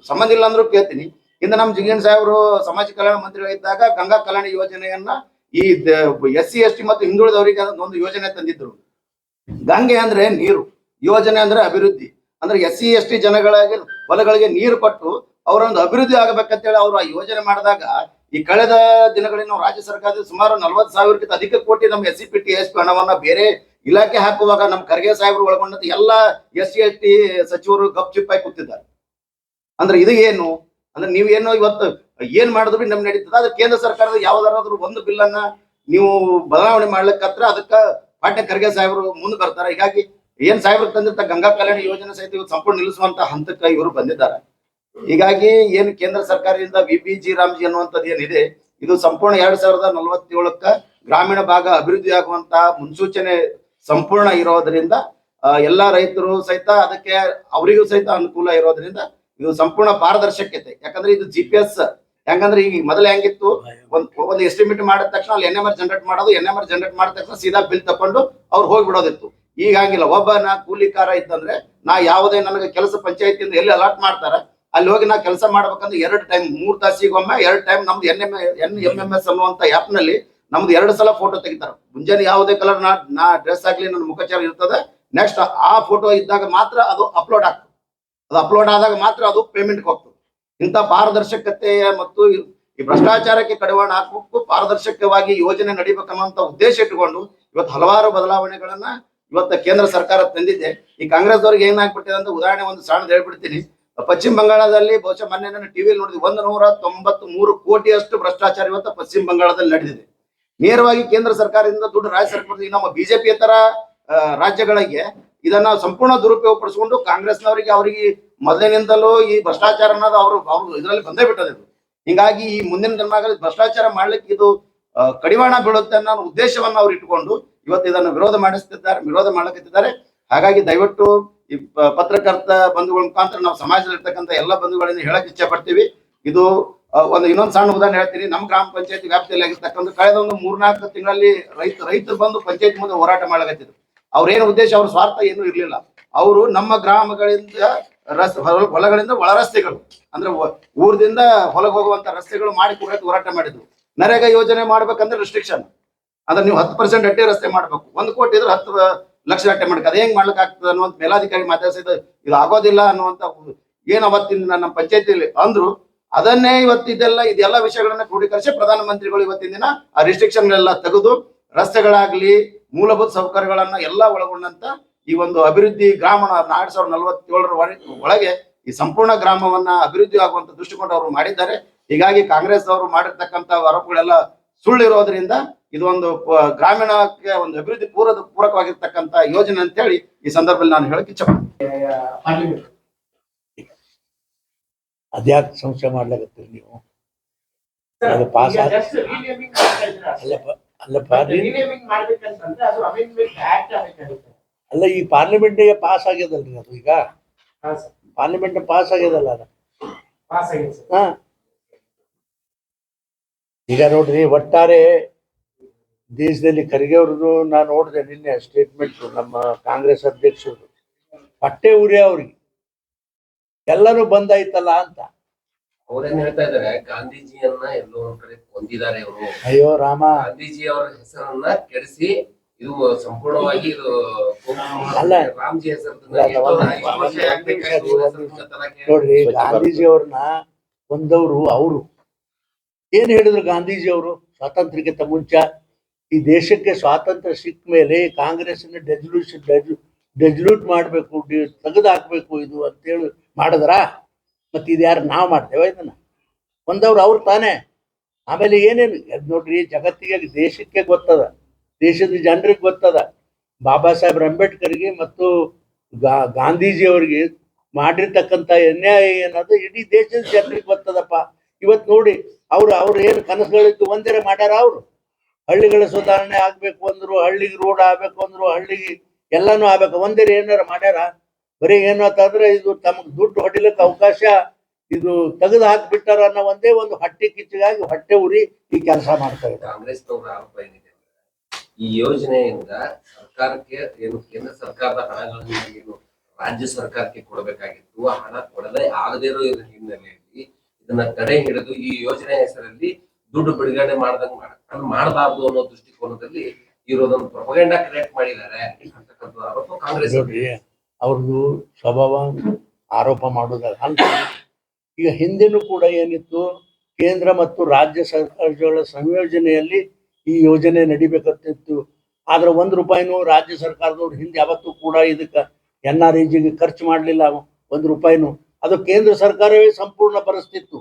ಸಂಬಂಧ ಇಲ್ಲ ಅಂದ್ರೂ ಕೇಳ್ತೀನಿ. ಇಂದ ನಮ್ಮ ಜಿಂಗನ್ ಸಾಹೇಬರು ಸಮಾಜ ಕಲ್ಯಾಣ ಮಂತ್ರಿಗಳಿದ್ದಾಗ ಗಂಗಾ ಕಲ್ಯಾಣ ಯೋಜನೆಯನ್ನ ಈ SC ST ಮತ್ತು ಹಿಂದುಳಿದವರಿಗೆ ಒಂದು ಯೋಜನೆ ತಂದಿದ್ರು. ಗಂಗೆ ಅಂದ್ರೆ ನೀರು, ಯೋಜನೆ ಅಂದ್ರೆ ಅಭಿವೃದ್ಧಿ. ಅಂದ್ರೆ SC ST ಜನಗಳಿಗೆ ಹೊಲಗಳಿಗೆ ನೀರು ಕೊಟ್ಟು ಅವರೊಂದು ಅಭಿವೃದ್ಧಿ ಆಗಬೇಕಂತೇಳಿ ಅವರು ಆ ಯೋಜನೆ ಮಾಡಿದಾಗ ಈ ಕಳೆದ ದಿನಗಳಲ್ಲಿ ನಾವು ರಾಜ್ಯ ಸರ್ಕಾರದಲ್ಲಿ ಸುಮಾರು 40,000ಕ್ಕಿಂತ ಅಧಿಕ ಕೋಟಿ ನಮ್ಮ SCPT SP ಹಣವನ್ನ ಬೇರೆ ಇಲಾಖೆ ಹಾಕುವಾಗ ನಮ್ಮ ಖರ್ಗೆ ಸಾಹೇಬರು ಒಳಗೊಂಡಂತ ಎಲ್ಲ SC ST ಸಚಿವರು ಗಪ್ ಚಿಪ್ಪಾಗಿ ಕೂತಿದ್ದಾರೆ. ಅಂದ್ರೆ ಇದು ಏನು ಅಂದ್ರೆ ನೀವೇನೋ ಇವತ್ತು ಏನ್ ಮಾಡಿದ್ರು ನಮ್ಗೆ ನಡೀತದ. ಆದ್ರೆ ಕೇಂದ್ರ ಸರ್ಕಾರದ ಯಾವ್ದಾರಾದ್ರೂ ಒಂದು ಬಿಲ್ ಅನ್ನ ನೀವು ಬದಲಾವಣೆ ಮಾಡ್ಲಿಕ್ಕತ್ರ ಅದಕ್ಕ ಪಾಟ್ಯ ಖರ್ಗೆ ಸಾಹೇಬರು ಮುಂದೆ ಬರ್ತಾರೆ. ಹೀಗಾಗಿ ಏನ್ ಸಾಹೇಬರು ತಂದಿರ್ತ ಗಂಗಾ ಕಲ್ಯಾಣ ಯೋಜನೆ ಸಹಿತ ಇವತ್ತು ಸಂಪೂರ್ಣ ನಿಲ್ಲಿಸುವಂತ ಹಂತಕ್ಕೆ ಇವರು ಬಂದಿದ್ದಾರೆ. ಹೀಗಾಗಿ ಏನು ಕೇಂದ್ರ ಸರ್ಕಾರದಿಂದ VBG ರಾಮ್ಜಿ ಅನ್ನುವಂಥದ್ದು ಏನಿದೆ ಇದು ಸಂಪೂರ್ಣ 2047ಕ್ಕ ಗ್ರಾಮೀಣ ಭಾಗ ಅಭಿವೃದ್ಧಿ ಆಗುವಂತಹ ಮುನ್ಸೂಚನೆ ಸಂಪೂರ್ಣ ಇರೋದ್ರಿಂದ ಎಲ್ಲಾ ರೈತರು ಸಹಿತ ಅದಕ್ಕೆ ಅವರಿಗೂ ಸಹಿತ ಅನುಕೂಲ ಇರೋದ್ರಿಂದ ಇದು ಸಂಪೂರ್ಣ ಪಾರದರ್ಶಕತೆ. ಯಾಕಂದ್ರೆ ಇದು GPS ಹೆಂಗಂದ್ರೆ ಈಗ ಮೊದಲು ಹೆಂಗಿತ್ತು, ಒಂದು ಎಸ್ಟಿಮೇಟ್ ಮಾಡಿದ ತಕ್ಷಣ ಅಲ್ಲಿ NMR ಜನರೇಟ್ ಮಾಡೋದು, NMR ಜನರೇಟ್ ಮಾಡಿದ ತಕ್ಷಣ ಸೀದಾ ಬಿಲ್ ತಕೊಂಡು ಅವ್ರು ಹೋಗ್ಬಿಡೋದಿತ್ತು. ಈಗ ಹಂಗಿಲ್ಲ. ಒಬ್ಬ ಕೂಲಿಕಾರ ಇತ್ತಂದ್ರೆ ಯಾವುದೇ ನನಗೆ ಕೆಲಸ ಪಂಚಾಯತಿಯಿಂದ ಎಲ್ಲಿ ಅಲಾಟ್ ಮಾಡ್ತಾರ ಅಲ್ಲಿ ಹೋಗಿ ಕೆಲಸ ಮಾಡ್ಬೇಕಂದ್ರೆ 2 ಟೈಮ್ 3 ತಾಸಿಗೊಮ್ಮೆ 2 ಟೈಮ್ ನಮ್ದು NMMS ಅನ್ನುವಂತ ಆಪ್ ನಲ್ಲಿ ನಮ್ದು 2 ಸಲ ಫೋಟೋ ತೆಗಿತಾರ. ಮುಂಜಾನೆ ಯಾವುದೇ ಕಲರ್ ನಾ ಡ್ರೆಸ್ ಆಗ್ಲಿ ನನ್ನ ಮುಖಚಾರ ಇರ್ತದೆ. ನೆಕ್ಸ್ಟ್ ಆ ಫೋಟೋ ಇದ್ದಾಗ ಮಾತ್ರ ಅದು ಅಪ್ಲೋಡ್ ಆಗ್ತದೆ. ಅದು ಅಪ್ಲೋಡ್ ಆದಾಗ ಮಾತ್ರ ಅದು ಪೇಮೆಂಟ್ ಹೋಗ್ತದೆ. ಇಂಥ ಪಾರದರ್ಶಕತೆ ಮತ್ತು ಈ ಭ್ರಷ್ಟಾಚಾರಕ್ಕೆ ಕಡಿವಾಣ ಹಾಕಬೇಕು, ಪಾರದರ್ಶಕವಾಗಿ ಯೋಜನೆ ನಡಿಬೇಕನ್ನುವಂತ ಉದ್ದೇಶ ಇಟ್ಟುಕೊಂಡು ಇವತ್ತು ಹಲವಾರು ಬದಲಾವಣೆಗಳನ್ನ ಇವತ್ತು ಕೇಂದ್ರ ಸರ್ಕಾರ ತಂದಿದೆ. ಈ ಕಾಂಗ್ರೆಸ್ ದವ್ರಿಗೆ ಏನಾಗ್ಬಿಟ್ಟಿದೆ ಅಂತ ಉದಾಹರಣೆ ಒಂದು ಸಣ್ಣದು ಹೇಳ್ಬಿಡ್ತೀನಿ. ಪಶ್ಚಿಮ ಬಂಗಾಳದಲ್ಲಿ ಬಹುಶಃ ಮೊನ್ನೆ ನಾನು ಟಿವಿಯಲ್ಲಿ ನೋಡಿದ್ವಿ 193 ಕೋಟಿಯಷ್ಟು ಭ್ರಷ್ಟಾಚಾರ ಇವತ್ತು ಪಶ್ಚಿಮ ಬಂಗಾಳದಲ್ಲಿ ನಡೆದಿದೆ. ನೇರವಾಗಿ ಕೇಂದ್ರ ಸರ್ಕಾರದಿಂದ ದುಡ್ಡು ರಾಜ್ಯ ಸರ್ಕಾರದಿಂದ ನಮ್ಮ BJP-ಯೇತರ ರಾಜ್ಯಗಳಿಗೆ ಇದನ್ನ ಸಂಪೂರ್ಣ ದುರುಪಯೋಗ ಪಡಿಸಿಕೊಂಡು ಕಾಂಗ್ರೆಸ್ನವರಿಗೆ ಅವರಿಗೆ ಮೊದಲಿನಿಂದಲೂ ಈ ಭ್ರಷ್ಟಾಚಾರ ಅನ್ನೋದು ಅವರು ಇದರಲ್ಲಿ ಬಂದೇ ಬಿಟ್ಟದೆ. ಹಿಂಗಾಗಿ ಈ ಮುಂದಿನ ದಿನಗಳಲ್ಲಿ ಭ್ರಷ್ಟಾಚಾರ ಮಾಡ್ಲಿಕ್ಕೆ ಇದು ಕಡಿವಾಣ ಬೀಳುತ್ತೆ ಅನ್ನೋ ಉದ್ದೇಶವನ್ನ ಅವ್ರು ಇಟ್ಕೊಂಡು ಇವತ್ತು ಇದನ್ನು ವಿರೋಧ ಮಾಡಲಿಕ್ಕಿದ್ದಾರೆ. ಹಾಗಾಗಿ ದಯವಿಟ್ಟು ಈ ಪತ್ರಕರ್ತ ಬಂಧುಗಳ ಮುಖಾಂತರ ನಾವು ಸಮಾಜದಲ್ಲಿ ಇರ್ತಕ್ಕಂಥ ಎಲ್ಲ ಬಂಧುಗಳಿಂದ ಹೇಳಕ್ ಇಚ್ಛೆ ಪಡ್ತೀವಿ. ಇದು ಇನ್ನೊಂದು ಸಣ್ಣ ಉದಾಹರಣೆ ಹೇಳ್ತೀನಿ. ನಮ್ಮ ಗ್ರಾಮ ಪಂಚಾಯತಿ ವ್ಯಾಪ್ತಿಯಲ್ಲಿ ಆಗಿರ್ತಕ್ಕಂಥ ಕಳೆದ ಒಂದು 3-4 ತಿಂಗಳಲ್ಲಿ ರೈತರು ಬಂದು ಪಂಚಾಯತ್ ಮುಂದೆ ಹೋರಾಟ ಮಾಡಕತ್ತಿದ್ರು. ಅವ್ರೇನು ಉದ್ದೇಶ, ಅವ್ರ ಸ್ವಾರ್ಥ ಏನೂ ಇರ್ಲಿಲ್ಲ. ಅವರು ನಮ್ಮ ಗ್ರಾಮಗಳಿಂದ ಹೊಲಗಳಿಂದ ಒಳ ರಸ್ತೆಗಳು ಅಂದ್ರೆ ಊರದಿಂದ ಹೊಲಗೆ ಹೋಗುವಂತ ರಸ್ತೆಗಳು ಮಾಡಿ ಕೊಡಕ್ಕೆ ಹೋರಾಟ ಮಾಡಿದ್ರು. ನರೇಗಾ ಯೋಜನೆ ಮಾಡ್ಬೇಕಂದ್ರೆ ರೆಸ್ಟ್ರಿಕ್ಷನ್, ಅಂದ್ರೆ ನೀವು 10% ಅಡ್ಡಿ ರಸ್ತೆ ಮಾಡ್ಬೇಕು. 1 ಕೋಟಿ ಇದ್ರೆ 10 ಲಕ್ಷ ಅಡ್ಡೆ ಮಾಡ್ಬೇಕು. ಅದೇ ಹೆಂಗ್ ಮಾಡ್ಲಿಕ್ಕೆ ಆಗ್ತದೆ ಅನ್ನುವಂತ ಮೇಲಾಧಿಕಾರಿ ಮಾತಾಡಿಸಿದ ಇದು ಆಗೋದಿಲ್ಲ ಅನ್ನುವಂತ ಏನ್ ಅವತ್ತಿನ ನಮ್ಮ ಪಂಚಾಯತಿಯಲ್ಲಿ ಅಂದ್ರು. ಅದನ್ನೇ ಇದೆಲ್ಲ ವಿಷಯಗಳನ್ನ ಕ್ರೋಢೀಕರಿಸಿ ಪ್ರಧಾನಮಂತ್ರಿಗಳು ಇವತ್ತಿನ ದಿನ ಆ ರಿಸ್ಟ್ರಿಕ್ಷನ್ ಎಲ್ಲ ತೆಗೆದು ರಸ್ತೆಗಳಾಗ್ಲಿ ಮೂಲಭೂತ ಸೌಕರ್ಯಗಳನ್ನ ಎಲ್ಲ ಒಳಗೊಂಡಂತ ಈ ಒಂದು ಅಭಿವೃದ್ಧಿ ಗ್ರಾಮ 2047 ಒಳಗೆ ಈ ಸಂಪೂರ್ಣ ಗ್ರಾಮವನ್ನ ಅಭಿವೃದ್ಧಿ ಆಗುವಂತ ದೃಷ್ಟಿಕೋನ ಅವರು ಮಾಡಿದ್ದಾರೆ. ಹೀಗಾಗಿ ಕಾಂಗ್ರೆಸ್ ಅವರು ಮಾಡಿರ್ತಕ್ಕಂಥ ಆರೋಪಗಳೆಲ್ಲ ಸುಳ್ಳಿರೋದ್ರಿಂದ ಇದು ಒಂದು ಗ್ರಾಮೀಣಕ್ಕೆ ಒಂದು ಅಭಿವೃದ್ಧಿ ಪೂರಕವಾಗಿರ್ತಕ್ಕಂಥ ಯೋಜನೆ ಅಂತ ಹೇಳಿ ಈ ಸಂದರ್ಭದಲ್ಲಿ ನಾನು ಹೇಳಕ್ ಇಚ್ಛೆ ಪಡ್ತೀನಿ. ಅದ್ಯಾಕೆ ಸಂಶಯ ಮಾಡ್ಲಾಗತ್ತೀರಿ ನೀವು? ಅದು ಪಾಸ್ ಅಲ್ಲ, ಈ ಪಾರ್ಲಿಮೆಂಟ್ಗೆ ಪಾಸ್ ಆಗ್ಯದಲ್ರಿ ಅದು. ಈಗ ಪಾರ್ಲಿಮೆಂಟ್ ಪಾಸ್ ಆಗ್ಯದಲ್ಲ ಅದು. ಹಾ, ಈಗ ನೋಡ್ರಿ, ಒಟ್ಟಾರೆ ದೇಶದಲ್ಲಿ ಖರ್ಗೆ ಅವ್ರದ್ದು ನಾನು ನೋಡಿದೆ ನಿನ್ನೆ ಸ್ಟೇಟ್ಮೆಂಟ್. ನಮ್ಮ ಕಾಂಗ್ರೆಸ್ ಅಧ್ಯಕ್ಷರು ಪಟ್ಟೆ ಉರಿ ಅವ್ರಿಗೆ ಎಲ್ಲರೂ ಬಂದಾಯ್ತಲ್ಲ ಅಂತ. ಅವ್ರೇನ್ ಹೇಳ್ತಾ ಇದಾರೆ, ಗಾಂಧೀಜಿಯನ್ನ ಎಲ್ಲೋ ಒಂದ್ ಕಡೆ ಹೊಂದಿದ್ದಾರೆ ಇವರು. ಅಯ್ಯೋ ರಾಮ, ಗಾಂಧೀಜಿ ಅವರ ಹೆಸರನ್ನ ಕೆಡಿಸಿ ಇದು ಸಂಪೂರ್ಣವಾಗಿ ಇದು ಅಲ್ಲ, ರಾಮ್ಜಿ ಹೆಸರು ನೋಡ್ರಿ, ಗಾಂಧೀಜಿ ಅವ್ರನ್ನ ಒಂದವ್ರು ಅವರು ಏನ್ ಹೇಳಿದ್ರು. ಗಾಂಧೀಜಿ ಅವರು ಸ್ವಾತಂತ್ರ್ಯಕ್ಕಿಂತ ಮುಂಚೆ ಈ ದೇಶಕ್ಕೆ ಸ್ವಾತಂತ್ರ್ಯ ಸಿಕ್ಕ ಮೇಲೆ ಕಾಂಗ್ರೆಸ್ನ ಡೆಜ್ಲ್ಯೂಟ್ ಮಾಡ್ಬೇಕು, ತೆಗೆದು ಹಾಕ್ಬೇಕು ಇದು ಅಂತೇಳಿ ಮಾಡಿದ್ರ. ಮತ್ತೆ ಇದು ಯಾರು ನಾವು ಮಾಡ್ತೇವೆ ಇದನ್ನ? ಒಂದವ್ರು ಅವ್ರು ತಾನೇ. ಆಮೇಲೆ ಏನೇನು ನೋಡ್ರಿ, ಜಗತ್ತಿಗೆ ದೇಶಕ್ಕೆ ಗೊತ್ತದ, ದೇಶದ ಜನರಿಗೆ ಗೊತ್ತದ. ಬಾಬಾ ಸಾಹೇಬ್ ಅಂಬೇಡ್ಕರ್ಗೆ ಮತ್ತು ಗಾಂಧೀಜಿಯವರಿಗೆ ಮಾಡಿರ್ತಕ್ಕಂಥ ಅನ್ಯಾಯ ಏನದು ಇಡೀ ದೇಶದ ಜನರಿಗೆ ಗೊತ್ತದಪ್ಪ. ಇವತ್ತು ನೋಡಿ, ಅವ್ರು ಏನು ಕನಸುಗಳಿದ್ದು ಒಂದೇರೆ ಮಾಡ್ಯಾರ. ಅವರು ಹಳ್ಳಿಗಳ ಸುಧಾರಣೆ ಆಗ್ಬೇಕು ಅಂದ್ರು, ಹಳ್ಳಿಗೆ ರೋಡ್ ಆಗ್ಬೇಕು ಅಂದ್ರು, ಹಳ್ಳಿಗೆ ಎಲ್ಲಾನು ಆಗ್ಬೇಕು ಒಂದೇರೆ ಏನಾರ ಮಾಡ್ಯಾರ? ಬರೀ ಏನು ಅಂತಂದ್ರೆ ಇದು ತಮಗೆ ದುಡ್ಡು ಹೊಡಿಲಿಕ್ಕೆ ಅವಕಾಶ ಇದು ತೆಗೆದು ಹಾಕ್ಬಿಟ್ಟಾರ ಅನ್ನೋ ಒಂದೇ ಒಂದು ಹೊಟ್ಟೆ ಕಿಚ್ಚಿಗಾಗಿ ಹೊಟ್ಟೆ ಉರಿ ಈ ಕೆಲಸ ಮಾಡ್ತಾ ಇದ್ದಾರೆ. ಕಾಂಗ್ರೆಸ್ನವರ ಆರೋಪ ಏನಿದೆ ಅಂದ್ರೆ ಈ ಯೋಜನೆಯಿಂದ ಸರ್ಕಾರಕ್ಕೆ ಏನು ಕೇಂದ್ರ ಸರ್ಕಾರದ ಹಣಗಳನ್ನು ಏನು ರಾಜ್ಯ ಸರ್ಕಾರಕ್ಕೆ ಕೊಡಬೇಕಾಗಿತ್ತು, ಆ ಹಣ ಕೊಡದೆ ಆಗದೇ ಇರೋ ಹಿನ್ನೆಲೆಯಲ್ಲಿ ಇದನ್ನ ತಡೆ ಹಿಡಿದು ಈ ಯೋಜನೆ ಹೆಸರಲ್ಲಿ ದುಡ್ಡು ಬಿಡುಗಡೆ ಮಾಡಬಾರ್ದು ಅನ್ನೋ ದೃಷ್ಟಿಕೋನದಲ್ಲಿ ಇರೋದೊಂದು ಪ್ರೊಪಗಂಡಾ ಕ್ರಿಯೇಟ್ ಮಾಡಿದ್ದಾರೆ ಅಂತಕ್ಕಂಥ ಆರೋಪ ಕಾಂಗ್ರೆಸ್. ನೋಡ್ರಿ, ಅವ್ರದ್ದು ಸ್ವಭಾವ ಆರೋಪ ಮಾಡೋದಲ್ಲ. ಅಲ್ಲ, ಈಗ ಹಿಂದೆನೂ ಕೂಡ ಏನಿತ್ತು, ಕೇಂದ್ರ ಮತ್ತು ರಾಜ್ಯ ಸರ್ಕಾರಗಳ ಸಂಯೋಜನೆಯಲ್ಲಿ ಈ ಯೋಜನೆ ನಡಿಬೇಕಂತಿತ್ತು. ಆದ್ರೆ ₹1 ರಾಜ್ಯ ಸರ್ಕಾರದವ್ರು ಹಿಂದೆ ಯಾವತ್ತೂ ಕೂಡ ಇದಕ್ಕೆ NREGಗೆ ಖರ್ಚು ಮಾಡಲಿಲ್ಲ. ₹1 ಅದು ಕೇಂದ್ರ ಸರ್ಕಾರವೇ ಸಂಪೂರ್ಣ ಭರಿಸ್ತಿತ್ತು.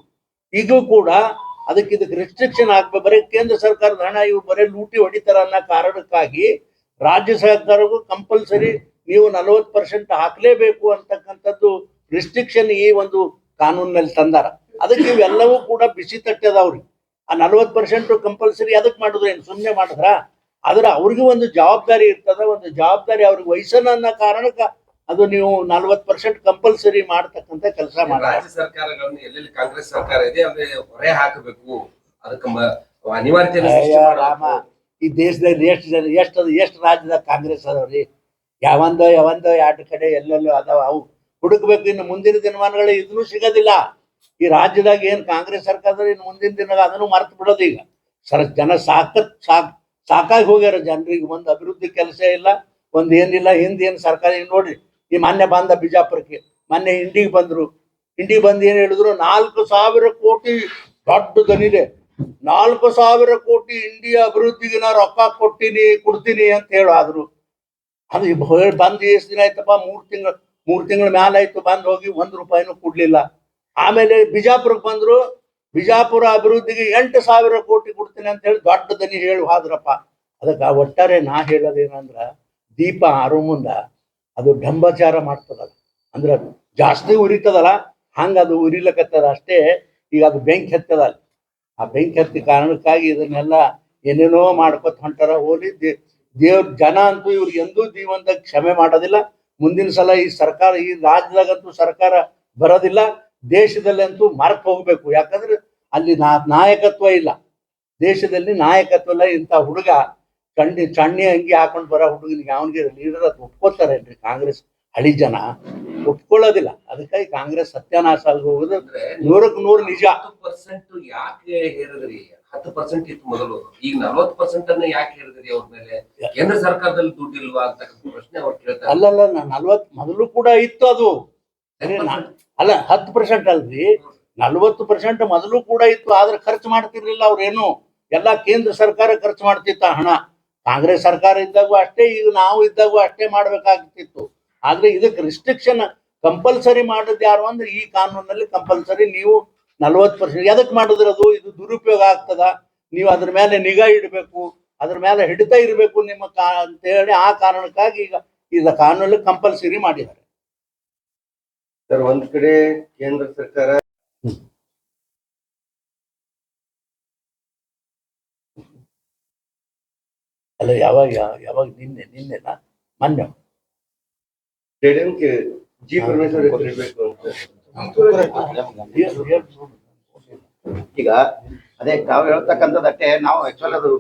ಈಗೂ ಕೂಡ ಇದಕ್ಕೆ ರೆಸ್ಟ್ರಿಕ್ಷನ್ ಆಗ್ಬೇಕು. ಬರೀ ಕೇಂದ್ರ ಸರ್ಕಾರದ ಹಣ ಇವು ಬರೀ ಲೂಟಿ ಹೊಡಿತಾರ ಅನ್ನೋ ಕಾರಣಕ್ಕಾಗಿ ರಾಜ್ಯ ಸರ್ಕಾರಕ್ಕೂ ಕಂಪಲ್ಸರಿ ನೀವು 40% ಹಾಕ್ಲೇಬೇಕು ಅಂತಕ್ಕಂಥದ್ದು ರಿಸ್ಟ್ರಿಕ್ಷನ್ ಈ ಒಂದು ಕಾನೂನಿನಲ್ಲಿ ತಂದಾರ. ಅದಕ್ಕೆ ಇವೆಲ್ಲವೂ ಕೂಡ ಬಿಸಿ ತಟ್ಟದವ್ರಿ. ಆ 40% ಕಂಪಲ್ಸರಿ ಅದಕ್ಕೆ ಮಾಡಿದ್ರು, ಏನು ಸುಮ್ಮನೆ ಮಾಡಿದ್ರ? ಆದ್ರೆ ಅವ್ರಿಗೆ ಒಂದು ಜವಾಬ್ದಾರಿ ಇರ್ತದ, ಒಂದು ಜವಾಬ್ದಾರಿ ಅವ್ರಿಗೆ ವಹಿಸೋಣ ಅನ್ನೋ ಕಾರಣಕ್ಕೆ ಅದು ನೀವು 40% ಕಂಪಲ್ಸರಿ ಮಾಡ್ತಕ್ಕಂಥ ಕೆಲಸ ಮಾಡಿ. ರಾಜ್ಯ ಸರ್ಕಾರಗಳನ್ನು ಎಲ್ಲೆಲ್ಲಿ ಕಾಂಗ್ರೆಸ್ ಸರ್ಕಾರ ಇದೆ ಅಲ್ಲಿ ಹೊರೆ ಹಾಕಬೇಕು, ಅದಕ್ಕೆ ಅನಿವಾರ್ಯತೆ ರಾಮ, ಈ ದೇಶದಲ್ಲಿ ಎಷ್ಟು ರಾಜ್ಯದಾಗ ಕಾಂಗ್ರೆಸ್ ಅದಾವ್ರಿ? ಯಾವಂದೋ 2 ಕಡೆ ಎಲ್ಲೆಲ್ಲೋ ಅದಾವ. ಅವು ಹುಡುಕ್ಬೇಕು. ಇನ್ನು ಮುಂದಿನ ದಿನಮಾನಗಳು ಇದನ್ನು ಸಿಗೋದಿಲ್ಲ. ಈ ರಾಜ್ಯದಾಗ ಏನ್ ಕಾಂಗ್ರೆಸ್ ಸರ್ಕಾರದಲ್ಲಿ ಇನ್ನು ಮುಂದಿನ ದಿನ ಅದನ್ನು ಮರ್ತು ಬಿಡೋದು. ಈಗ ಜನ ಸಾಕಾಗಿ ಹೋಗ್ಯಾರ. ಜನರಿಗೆ ಒಂದು ಅಭಿವೃದ್ಧಿ ಕೆಲಸ ಇಲ್ಲ, ಒಂದು ಏನಿಲ್ಲ. ಹಿಂದೇನು ಸರ್ಕಾರ ನೋಡ್ರಿ, ಈ ಮೊನ್ನೆ ಬಂದ ಬಿಜಾಪುರಕ್ಕೆ, ಮೊನ್ನೆ ಇಂಡಿಗೆ ಬಂದ್ರು. ಇಂಡಿಗೆ ಬಂದು ಏನ್ ಹೇಳಿದ್ರು, 4,000 ಕೋಟಿ ದೊಡ್ಡ ದನಿದೆ, 4,000 ಕೋಟಿ ಇಂಡಿಯಾ ಅಭಿವೃದ್ಧಿಗೆ ನಾ ರೊಕ್ಕ ಕೊಡ್ತೀನಿ ಅಂತ ಹೇಳಾದ್ರು. ಅದು ಬಂದು ಎಷ್ಟು ದಿನ ಆಯ್ತಪ್ಪ? 3 ತಿಂಗಳ ಮ್ಯಾಲ ಆಯ್ತು ಬಂದ್ ಹೋಗಿ ₹1 ಕೊಡ್ಲಿಲ್ಲ. ಆಮೇಲೆ ಬಿಜಾಪುರಕ್ಕೆ ಬಂದ್ರು, ಬಿಜಾಪುರ ಅಭಿವೃದ್ಧಿಗೆ 8,000 ಕೋಟಿ ಕೊಡ್ತೀನಿ ಅಂತ ಹೇಳಿ ದೊಡ್ಡ ದನಿ ಹೇಳಿ ಹೋದ್ರಪ್ಪ. ಅದಕ್ಕೆ ಒಟ್ಟಾರೆ ನಾ ಹೇಳೋದೇನಂದ್ರ, ದೀಪ ಆರೋ ಮುಂದ ಅದು ಢಂಬಾಚಾರ ಮಾಡ್ತದಲ್ಲ, ಅಂದ್ರೆ ಜಾಸ್ತಿ ಉರಿತದಲ್ಲ, ಹಂಗ ಅದು ಉರಿಲಕತ್ತದ ಅಷ್ಟೇ. ಈಗ ಅದು ಬೆಂಕಿ ಹತ್ತದಲ್ಲ. ಆ ಬೆಂಕಿ ಹತ್ತಿ ಕಾರಣಕ್ಕಾಗಿ ಇದನ್ನೆಲ್ಲ ಏನೇನೋ ಮಾಡ್ಕೊತ ಹೊಂಟಾರ. ಹೋಲಿ ದೇವ್ರ ಜನ ಅಂತೂ ಇವ್ರಿಗೆ ಎಂದೂ ಜೀವನದಾಗ ಕ್ಷಮೆ ಮಾಡೋದಿಲ್ಲ. ಮುಂದಿನ ಸಲ ಈ ಸರ್ಕಾರ, ಈ ರಾಜ್ಯದಾಗಂತೂ ಸರ್ಕಾರ ಬರೋದಿಲ್ಲ. ದೇಶದಲ್ಲಂತೂ ಮರೆತು ಹೋಗ್ಬೇಕು. ಯಾಕಂದ್ರೆ ಅಲ್ಲಿ ನಾಯಕತ್ವ ಇಲ್ಲ, ದೇಶದಲ್ಲಿ ನಾಯಕತ್ವ ಇಲ್ಲ. ಇಂಥ ಹುಡುಗ ಚಣ್ಣಿ ಅಂಗಿ ಹಾಕೊಂಡು ಬರೋ ಹುಡುಗನಿಗೆ ಅವನಿಗೆ ಲೀಡರ್ ಅದು ಒಪ್ಕೋತಾರೇನ್ರಿ? ಕಾಂಗ್ರೆಸ್ ಹಳಿ ಜನ ಒಪ್ಕೊಳ್ಳೋದಿಲ್ಲ. ಅದಕ್ಕಾಗಿ ಕಾಂಗ್ರೆಸ್ ಸತ್ಯಾನಾಶ ಆಗಿ ಹೋಗುದು 100ಕ್ಕೆ 100 ನಿಜ. 10% ಯಾಕೆ ಹೇಳಿದ್ರಿ? 10% ಇತ್ತು ಮೊದಲು, ಈಗ 40% ಅನ್ನ ಯಾಕೆ ಹೇಳಿದ್ರಿ? ಅವ್ರ ಮೇಲೆ ಕೇಂದ್ರ ಸರ್ಕಾರದಲ್ಲಿ ದುಡ್ಡು ಇಲ್ವಾ ಅಂತಕ್ಕಂಥ ಪ್ರಶ್ನೆ ಅವ್ರು ಕೇಳ್ತಾರೆ. ಅಲ್ಲಲ್ಲ, 40 ಮೊದಲು ಕೂಡ ಇತ್ತು. ಅದು ಅಲ್ಲ, 10% ಅಲ್ರಿ, 40% ಮೊದಲು ಕೂಡ ಇತ್ತು. ಆದ್ರೆ ಖರ್ಚು ಮಾಡ್ತಿರ್ಲಿಲ್ಲ ಅವ್ರೇನು. ಎಲ್ಲ ಕೇಂದ್ರ ಸರ್ಕಾರ ಖರ್ಚು ಮಾಡ್ತಿತ್ತ ಹಣ. ಕಾಂಗ್ರೆಸ್ ಸರ್ಕಾರ ಇದ್ದಾಗೂ ಅಷ್ಟೇ, ಈಗ ನಾವು ಇದ್ದಾಗೂ ಅಷ್ಟೇ ಮಾಡ್ಬೇಕಾಗ್ತಿತ್ತು. ಆದ್ರೆ ಇದಕ್ಕೆ ರಿಸ್ಟ್ರಿಕ್ಷನ್ ಕಂಪಲ್ಸರಿ ಮಾಡೋದು ಯಾರು ಅಂದ್ರೆ, ಈ ಕಾನೂನಲ್ಲಿ ಕಂಪಲ್ಸರಿ ನೀವು 40% ಎದಕ್ ಮಾಡಿದ್ರೆ ಅದು ಇದು ದುರುಪಯೋಗ ಆಗ್ತದ, ನೀವು ಅದ್ರ ಮೇಲೆ ನಿಗಾ ಇಡಬೇಕು, ಅದ್ರ ಮೇಲೆ ಹಿಡಿತಾ ಇರಬೇಕು ನಿಮ್ಮ ಅಂತ ಹೇಳಿ ಆ ಕಾರಣಕ್ಕಾಗಿ ಈಗ ಕಾನೂನಲ್ಲಿ ಕಂಪಲ್ಸರಿ ಮಾಡಿದ್ದಾರೆ. ಸರ್, ಒಂದ್ ಕಡೆ ಕೇಂದ್ರ ಸರ್ಕಾರ ಅಲ್ಲ, ಯಾವಾಗ ನಿನ್ನೆನಾ ಮೊನ್ನೆ ಸ್ಟೇಡಿಯಂಗೆ ಜಿ ಪರಮೇಶ್ವರ್ ಇರಬೇಕು ಅಂತ. ಈಗ ಅದೇ ತಾವು ಹೇಳ್ತಕ್ಕಂಥದ್ದಷ್ಟೇ. ನಾವು ಆಕ್ಚುಲಿ ಅದು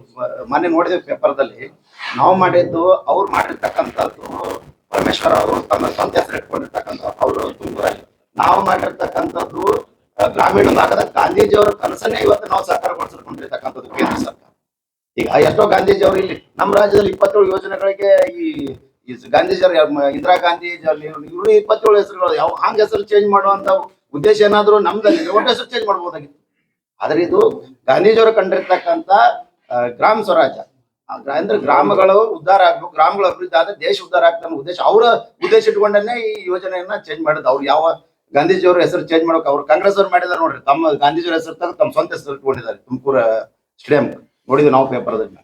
ಮೊನ್ನೆ ನೋಡಿದ್ವಿ ಪೇಪರ್ದಲ್ಲಿ. ನಾವು ಮಾಡಿದ್ದು, ಅವ್ರು ಮಾಡಿರ್ತಕ್ಕಂಥದ್ದು ಪರಮೇಶ್ವರ್ ಅವರು ತಮ್ಮ ಸ್ವಂತ ಹೆಸರು ಇಟ್ಕೊಂಡಿರ್ತಕ್ಕಂಥ ಅವರು ತುಮಕೂರಲ್ಲಿ. ನಾವು ಮಾಡಿರ್ತಕ್ಕಂಥದ್ದು ಗ್ರಾಮೀಣ ಭಾಗದ ಗಾಂಧೀಜಿಯವರ ಕನಸನ್ನೇ ಇವತ್ತು ನಾವು ಸಾಕಾರಗೊಳಿಸಿಕೊಂಡಿರ್ತಕ್ಕಂಥದ್ದು ಕೇಂದ್ರ ಸರ್ಕಾರ. ಈಗ ಎಷ್ಟೋ ಗಾಂಧೀಜಿಯವರು ಇಲ್ಲಿ ನಮ್ಮ ರಾಜ್ಯದಲ್ಲಿ 27 ಯೋಜನೆಗಳಿಗೆ ಈ ಗಾಂಧೀಜಿಯವರು, ಇಂದಿರಾ ಗಾಂಧಿ, ಇವರು 27 ಹೆಸರುಗಳು ಯಾವ ಹಂಗ ಹೆಸರು ಚೇಂಜ್ ಮಾಡುವಂತ ಉದ್ದೇಶ ಏನಾದ್ರು ನಮ್ದಲ್ಲಿ ಒಟ್ಟು ಹೆಸರು ಚೇಂಜ್ ಮಾಡ್ಬೋದಾಗಿತ್ತು. ಆದ್ರೆ ಇದು ಗಾಂಧೀಜಿಯವರು ಕಂಡಿರ್ತಕ್ಕಂಥ ಗ್ರಾಮ ಸ್ವರಾಜ್ಯ ಅಂದ್ರೆ ಗ್ರಾಮಗಳು ಉದ್ಧಾರ ಆಗ್ಬೇಕು, ಗ್ರಾಮಗಳು ಅಭಿವೃದ್ಧಿ ಆದ್ರೆ ದೇಶ ಉದ್ಧಾರ ಆಗ್ತದೆ ಉದ್ದೇಶ, ಅವರ ಉದ್ದೇಶ ಇಟ್ಕೊಂಡೇ ಈ ಯೋಜನೆಯನ್ನ ಚೇಂಜ್ ಮಾಡಿದ್ದು. ಅವ್ರು ಯಾವ ಗಾಂಧೀಜಿಯವರ ಹೆಸರು ಚೇಂಜ್ ಮಾಡೋಕೆ ಅವ್ರು ಕಾಂಗ್ರೆಸ್ ಅವ್ರು ಮಾಡಿದಾರೆ ನೋಡ್ರಿ. ತಮ್ಮ ಗಾಂಧೀಜಿಯವರ ಹೆಸರು ತಗ ತಮ್ಮ ಸ್ವಂತ ಹೆಸರು ಇಟ್ಕೊಂಡಿದ್ದಾರೆ ತುಮಕೂರು ಸ್ಟೇಡಿಯಂ. ನೋಡಿದ್ವಿ ನಾವು ಪೇಪರ್ದಲ್ಲಿ.